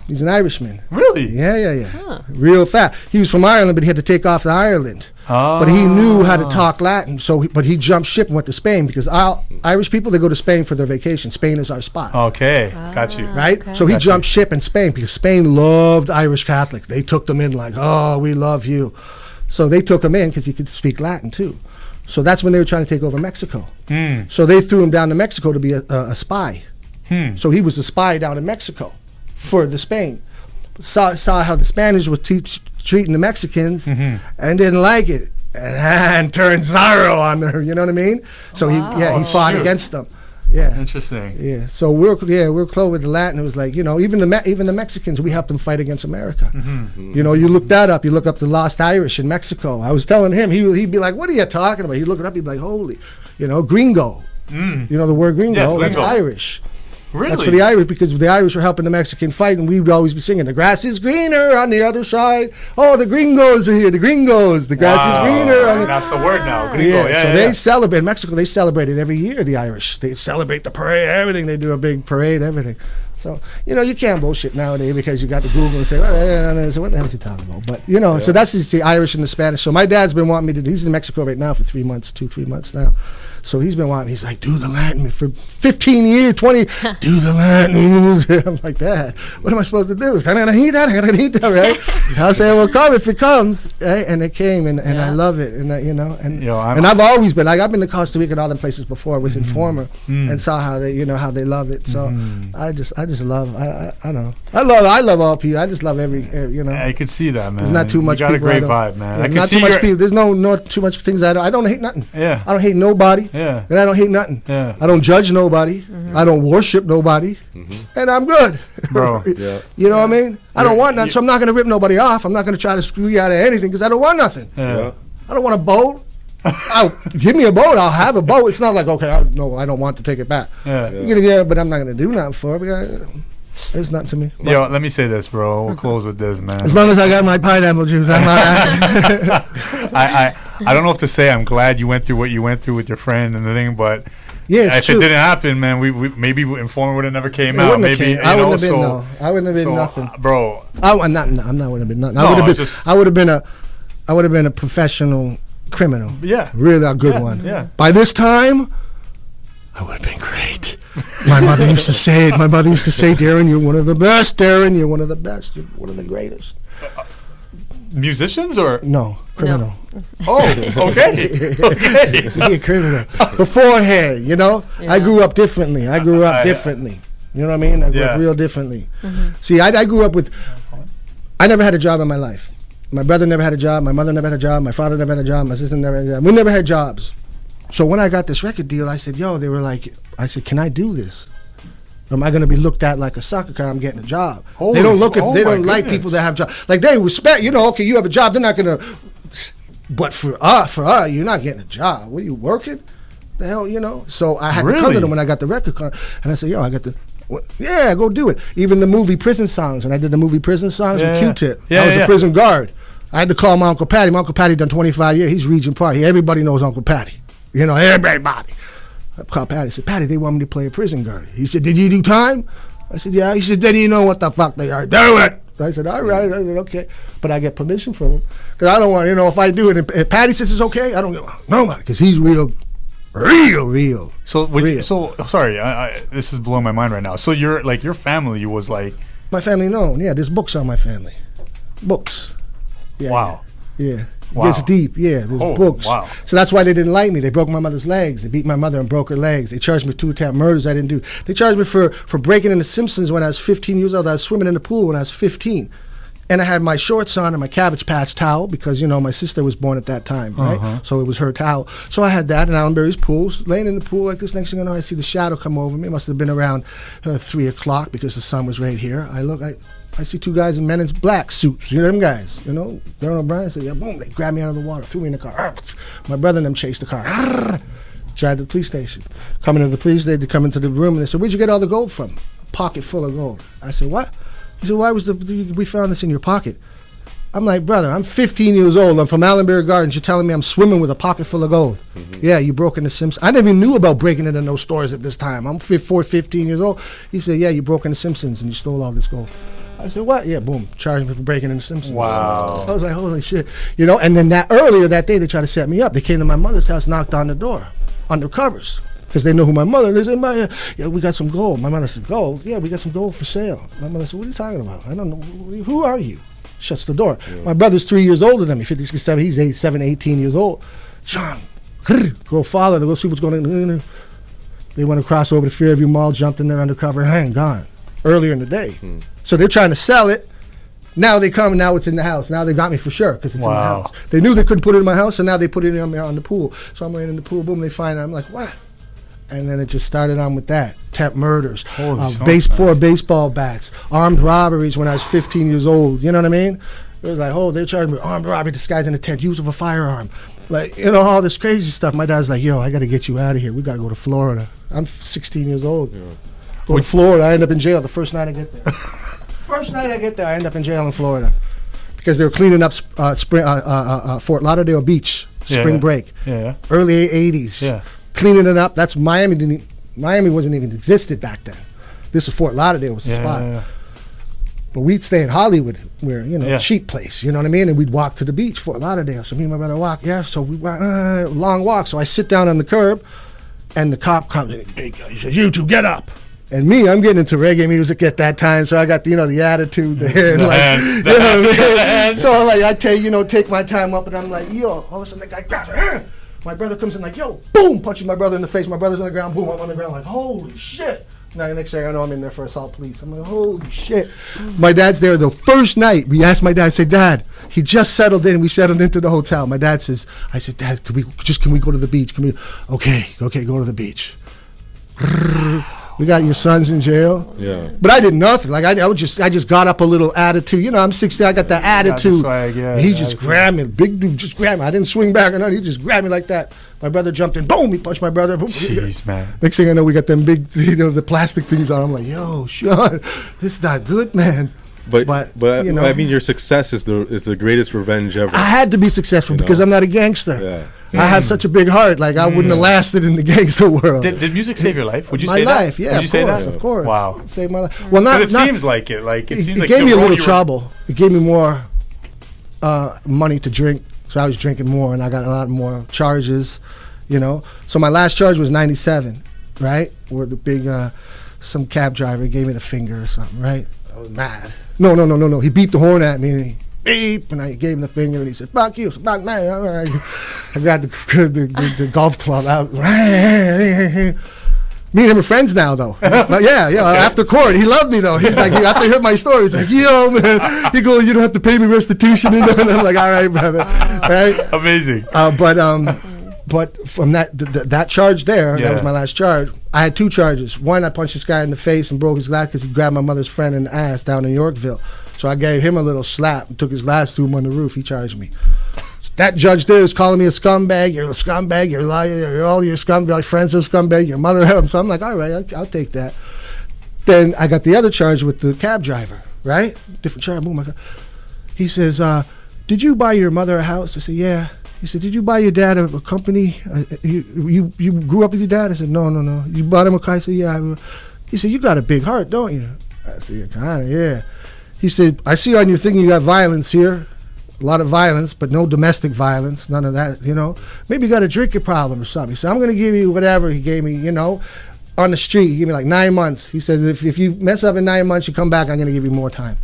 He's an Irishman. Really? Yeah. Real fat. He was from Ireland, but he had to take off to Ireland. Oh. But he knew how to talk Latin, but he jumped ship and went to Spain because Irish people, they go to Spain for their vacation. Spain is our spot. Okay. Got you. Right? Okay. So he jumped ship in Spain because Spain loved Irish Catholics. They took them in like, oh, we love you. So they took him in because he could speak Latin too. So that's when they were trying to take over Mexico. So they threw him down to Mexico to be a spy. So he was a spy down in Mexico for the Spain. Saw how the Spanish were treating the Mexicans and didn't like it. And turned Zorro on them, you know what I mean? So he fought against them. Yeah. Interesting. Yeah. So we're close with the Latin. It was like, you know, even the Mexicans, we helped them fight against America. You know, you look that up. You look up the Lost Irish in Mexico. I was telling him, he'd be like, "What are you talking about?" He'd look it up. He'd be like, "Holy, you know, gringo." You know the word gringo? Yes, That's gringo. Irish. Really? That's for the Irish because the Irish were helping the Mexican fight, and we would always be singing, "The grass is greener on the other side." Oh, the gringos are here. The gringos. The grass is greener on the. That's the word now. Gringo. Yeah, so they celebrate in Mexico. They celebrate it every year. The Irish, they celebrate the parade, everything. They do a big parade, everything. So you know you can't bullshit nowadays because you got to Google and say, well, so what the hell is he talking about? But you know, so that's the Irish and the Spanish. So my dad's been wanting me to. He's in Mexico right now for 3 months, 3 months now. So he's been wanting. He's like, do the Latin for 15 years, 20. Do the Latin. I'm like, Dad, what am I supposed to do? I'm gonna need that. Right? I said, well, come if it comes, right? And it came, and I love it, and you know, and I've always been like I've been to Costa Rica and all them places before with Informer, and saw how they love it. So I just love. I don't know. I love all people. I just love every you know. I could see that, man. There's not too much. You got people a great vibe, man. Yeah, I can not see too much people. There's no too much things I don't hate nothing. Yeah. I don't hate nobody. Yeah. And I don't hate nothing. Yeah. I don't judge nobody. I don't worship nobody. And I'm good. Bro. Yeah. You know what I mean? I don't want nothing, so I'm not going to rip nobody off. I'm not going to try to screw you out of anything because I don't want nothing. Yeah. I don't want a boat. Give me a boat. I'll have a boat. It's not like, okay, I don't want to take it back. Yeah. You're gonna get, but I'm not going to do nothing for it. Because it's nothing to me. Yo, let me say this, bro. We'll close with this, man. As long as I got my pineapple juice, I'm all right. I don't know if to say I'm glad you went through what you went through with your friend and the thing, but Yeah, it's if true. it didn't happen, man, we maybe Informer would have never came It out. wouldn't have Maybe came. I wouldn't have been no. I wouldn't have been so, nothing. Bro. I'm not would have been nothing. No, I would have been. it's just- I would have been a professional criminal. Yeah. Really a good one. Yeah. By this time, I would have been great. My mother used to say it. My mother used to say, "Darren, you're one of the best. Darren, you're one of the best. You're one of the greatest." Musicians or No, criminal. Oh, okay. Okay. Be a criminal. Beforehand, you know? Yeah. I grew up differently. Differently. You know what I mean? I grew up real differently. See, I grew up with, I never had a job in my life. My brother never had a job. My mother never had a job. My father never had a job. My sister never had a job. We never had jobs. So when I got this record deal, I said, yo, they were like, I said, can I do this? Or am I going to be looked at like a sucker car? I'm getting a job. They don't look at, they don't like people that have jobs. Like they respect, you know, okay, you have a job. They're not going to, but for us, you're not getting a job. What are you working? The hell, you know? So I had to come to them when I got the record card. And I said, yo, I got the, yeah, go do it. Even the movie Prison Songs, when I did the movie Prison Songs with Q-Tip, I was a prison guard. I had to call my Uncle Patty. My Uncle Patty done 25 years. He's Regent Park. Everybody knows Uncle Patty. You know, everybody. I called Patty. I said, Patty, they want me to play a prison guard. He said, did you do time? I said, yeah. He said, then you know what the fuck they are. Do it. I said, all right. I said, okay. But I get permission from him. Because I don't want, you know, if I do it, if Patty says it's okay, I don't get nobody. Because he's real. So, so sorry, this is blowing my mind right now. So you're like, your family was like, my family known. Yeah, there's books on my family. Books. Yeah, wow. Yeah. Wow. It gets deep. Yeah, there's books. Wow. So that's why they didn't like me. They broke my mother's legs. They beat my mother and broke her legs. They charged me 2 attempt murders I didn't do. They charged me for breaking in the Simpsons when I was 15 years old. I was swimming in the pool when I was 15. And I had my shorts on and my Cabbage Patch towel because, you know, my sister was born at that time, right? So it was her towel. So I had that in Allenberry's pool, laying in the pool like this. Next thing I know, I see the shadow come over me. It must have been around 3 o'clock because the sun was right here. I see 2 guys in Men in Black suits. You know them guys, you know? Darren O'Brien. I said, yeah, boom. They grabbed me out of the water, threw me in the car. My brother and them chased the car. Drive to the police station. Coming to the police, they come into the room and they said, where'd you get all the gold from? A pocket full of gold. I said, what? He said, why was we found this in your pocket? I'm like, brother, I'm 15 years old. I'm from Allenberry Gardens. You're telling me I'm swimming with a pocket full of gold. Yeah, you broke into Simpsons. I never even knew about breaking into no stores at this time. I'm 15 years old. He said, yeah, you broke into Simpsons and you stole all this gold. I said, what? Yeah, boom. Charged me for breaking into Simpsons. Wow. I was like, holy shit. You know, and then earlier that day, they tried to set me up. They came to my mother's house, knocked on the door, undercovers. Because they know who my mother is. They said, yeah, we got some gold. My mother said, gold? Yeah, we got some gold for sale. My mother said, what are you talking about? I don't know. Who are you? Shuts the door. Yeah. My brother's 3 years older than me, 57. He's 18 years old. Sean, go follow them, go see what's going on. They went across over to Fairview Mall, jumped in there undercover, and gone. Earlier in the day. So they're trying to sell it. Now they come, and now it's in the house. Now they got me for sure, because it's in the house. They knew they couldn't put it in my house, and now they put it on the pool. So I'm laying in the pool, boom, they find it. I'm like, what? And then it just started on with that. Temp murders, 4 baseball bats, armed robberies when I was 15 years old. You know what I mean? It was like, oh, they're charging me armed robbery disguised in a tent, use of a firearm. Like, you know, all this crazy stuff. My dad's like, yo, I got to get you out of here. We got to go to Florida. I'm 16 years old. Yeah. Go to Florida. I end up in jail the first night I get there. First night I get there, I end up in jail in Florida. Because they were cleaning up Fort Lauderdale Beach, spring break. Yeah. Early 80s. Yeah. Cleaning it up. That's Miami. Miami wasn't even existed back then. This is Fort Lauderdale was the spot. Yeah. But we'd stay in Hollywood, where, you know, cheap place, you know what I mean? And we'd walk to the beach, Fort Lauderdale. So me and my brother walk, so we walk, long walk. So I sit down on the curb, and the cop comes in, big guy, he says, you two, get up. And me, I'm getting into reggae music at that time, so I got the, you know, the attitude there. You know what I mean? So I tell you, take my time up, and I'm like, yo, all of a sudden the guy grabs me. My brother comes in like, yo, boom, punches my brother in the face. My brother's on the ground, boom, I'm on the ground like, holy shit. Now the next thing I know, I'm in there for assault police. I'm like, holy shit. My dad's there the first night. We asked my dad, I said, Dad, he just settled in. We settled into the hotel. My dad says, I said, Dad, can we go to the beach? Okay, go to the beach. We got your sons in jail. Yeah. But I did nothing. Like I just got up a little attitude. You know, I'm 16. I got that attitude. He just grabbed me. Big dude just grabbed me. I didn't swing back or nothing. He just grabbed me like that. My brother jumped in. Boom. He punched my brother. Boom. Jeez, man. Next thing I know, we got them big, the plastic things on. I'm like, yo, Sean, this is not good, man. But you know, I mean, your success is the greatest revenge ever. I had to be successful because I'm not a gangster. Yeah. I have such a big heart. Like I wouldn't have lasted in the gangster world. Did music save your life? Would you say that? My life, yeah. Would you say that? Of course. Wow. It saved my life. Well, not. It seems like it. Like it seems like it gave me a little trouble. It gave me more money to drink, so I was drinking more, and I got a lot more charges. You know. So my last charge was 97, right? Where the big some cab driver gave me the finger or something, right? I was mad. No. He beeped the horn at me. beep, and I gave him the finger, and he said, fuck you, fuck me. I got the golf club out. Me and him are friends now, though. But yeah, after court, he loved me, though. He's like, after he heard my story, he's like, yo, man. He goes, you don't have to pay me restitution. And I'm like, all right, brother. Right? Amazing. But from that charge there, that was my last charge. I had 2 charges. One, I punched this guy in the face and broke his glass because he grabbed my mother's friend in the ass down in Yorkville. So I gave him a little slap and took his glass to him on the roof. He charged me. That judge there is calling me a scumbag. You're a scumbag. You're a liar. You're all your scumbag friends are scumbag. Your mother. So I'm like, all right, I'll take that. Then I got the other charge with the cab driver, right? Different charge. Oh my God. He says, did you buy your mother a house? I said, yeah. He said, did you buy your dad a company? You grew up with your dad? I said, no. You bought him a car? I said, yeah. He said, you got a big heart, don't you? I said, yeah, kind of, yeah. He said, I see on your thing you got violence here. A lot of violence, but no domestic violence, none of that, Maybe you got a drinking problem or something. He said, I'm going to give you whatever. He gave me, on the street. He gave me like 9 months. He said, if you mess up in 9 months, you come back, I'm going to give you more time.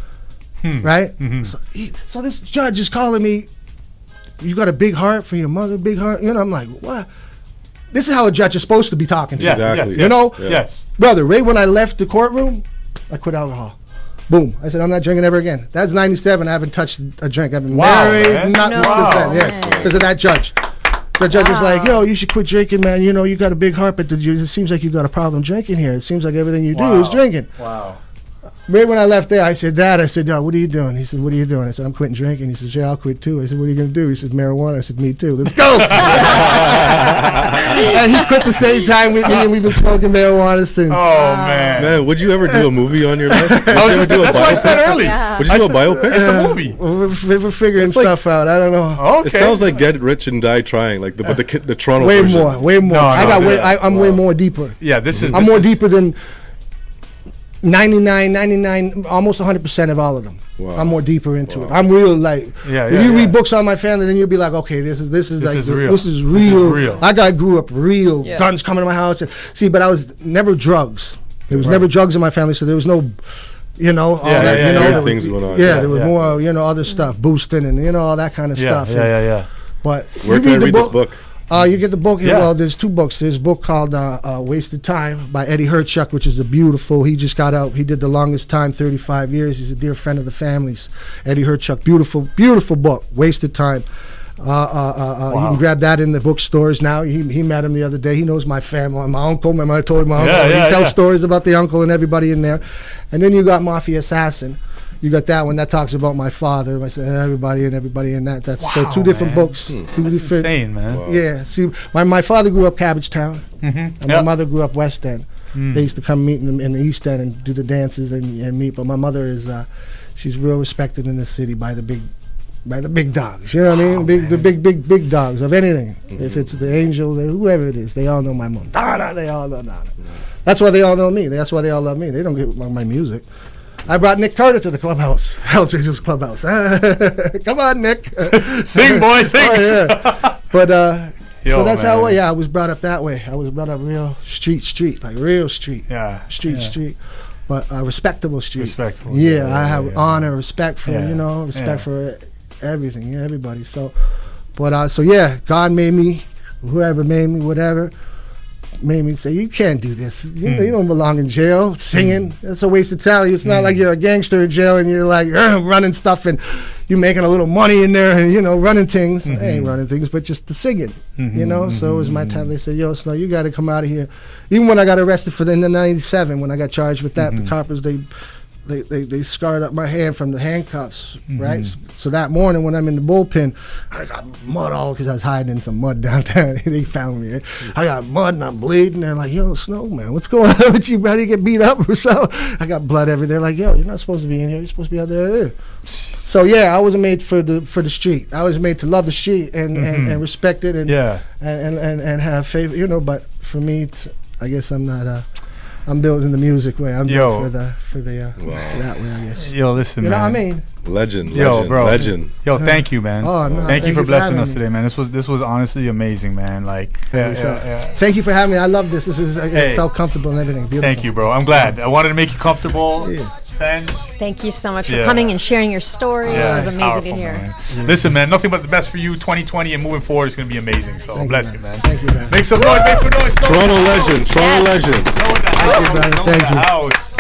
Right? Mm-hmm. So this judge is calling me, you got a big heart for your mother, big heart. I'm like, what? This is how a judge is supposed to be talking to you. Exactly. Yes. Brother, right when I left the courtroom, I quit alcohol. Boom. I said, I'm not drinking ever again. That's 97. I haven't touched a drink. I've been married, nothing since then. Yes, because of that judge. The judge was like, yo, you should quit drinking, man. You got a big heart, but it seems like you got a problem drinking here. It seems like everything you do is drinking. Wow. Right when I left there, I said, Dad, no, what are you doing? He said, what are you doing? I said, I'm quitting drinking. He said, yeah, I'll quit too. I said, what are you going to do? He said, marijuana. I said, me too. Let's go. And he quit the same time with me, and we've been smoking marijuana since. Oh, man. Man, would you ever do a movie on your life? That's what I said earlier. Yeah. Would you do a biopic? It's a movie. We're figuring stuff out. I don't know. Okay. It sounds like Get Rich and Die Trying, like the Toronto Way version. more. No, I'm way more deeper. Yeah, I'm more deeper than 99, almost 100% of all of them. Wow. I'm more deeper into it. I'm real, like, when you read books on my family, then you'll be like, okay, this is real. This is real. I grew up real. Yeah. Guns coming to my house. But I was never drugs. There was never drugs in my family, so there was no, all that, things going on. Yeah, there was more, other stuff, boosting and, all that kind of stuff. Yeah. But where can I read this book? You get the book. Yeah. Well, there's 2 books. There's a book called Wasted Time by Eddie Herchuk, which is he just got out. He did The Longest Time, 35 years. He's a dear friend of the family's. Eddie Herchuk, beautiful book, Wasted Time. You can grab that in the bookstores now. He met him the other day. He knows my family, my uncle. Remember I told him my uncle. He tells stories about the uncle and everybody in there. And then you got Mafia Assassin. You got that one that talks about my father, everybody in that. That's 2 different books. That's insane, man. Wow. Yeah. See, my father grew up Cabbagetown, and my mother grew up West End. They used to come meet in the East End and do the dances and meet. But my mother is, she's real respected in the city by the big dogs. You know what I mean? The big dogs of anything. If it's the Angels or whoever it is, they all know my mom. They all know Donna. That's why they all know me. That's why they all love me. They don't get my music. I brought Nick Carter to the clubhouse, Hells Angels Clubhouse. Come on, Nick. Sing, boy, sing. Oh, yeah. But, so that's how I was brought up that way. I was brought up real street, like real street. Yeah. Street. But respectable street. Respectable. Yeah, I have honor, respect for, respect for everything, everybody. So, but, God made me, whoever made me, whatever. Made me say, you can't do this. You don't belong in jail singing. That's a waste of talent. It's not like you're a gangster in jail and you're like running stuff and you're making a little money in there and running things. I ain't running things, but just the singing. So it was my time. They said, yo, Snow, you got to come out of here. Even when I got arrested in the 97, when I got charged with that, the coppers they scarred up my hand from the handcuffs, right? So that morning when I'm in the bullpen, I got mud all because I was hiding in some mud downtown. They found me. I got mud and I'm bleeding. They're like, yo, Snow, man, what's going on with you, brother? You get beat up or so? I got blood everywhere. They're like, yo, you're not supposed to be in here. You're supposed to be out there. So I wasn't made for the street. I was made to love the street and respect it and have faith, But for me, I guess I'm not. I'm building the music way. I'm built for the that way, I guess. Yo, listen, man. You know what I mean? Legend. Bro. Legend. Yo, thank you, man. Oh, no, thank you for blessing us today, man. This was honestly amazing, man. Like, thank you for having me. I love this. It felt comfortable and everything. Beautiful. Thank you, bro. I'm glad. I wanted to make you comfortable. Yeah. Fan. Thank you so much for coming and sharing your story. It was amazing powerful, to hear. Man. Listen, man, nothing but the best for you. 2020 and moving forward is going to be amazing. So bless you, man. Thank you, man. Make some noise. Make some noise. Toronto legend. Toronto legend. Throw in the house. Thank you, brother. Thank you. House.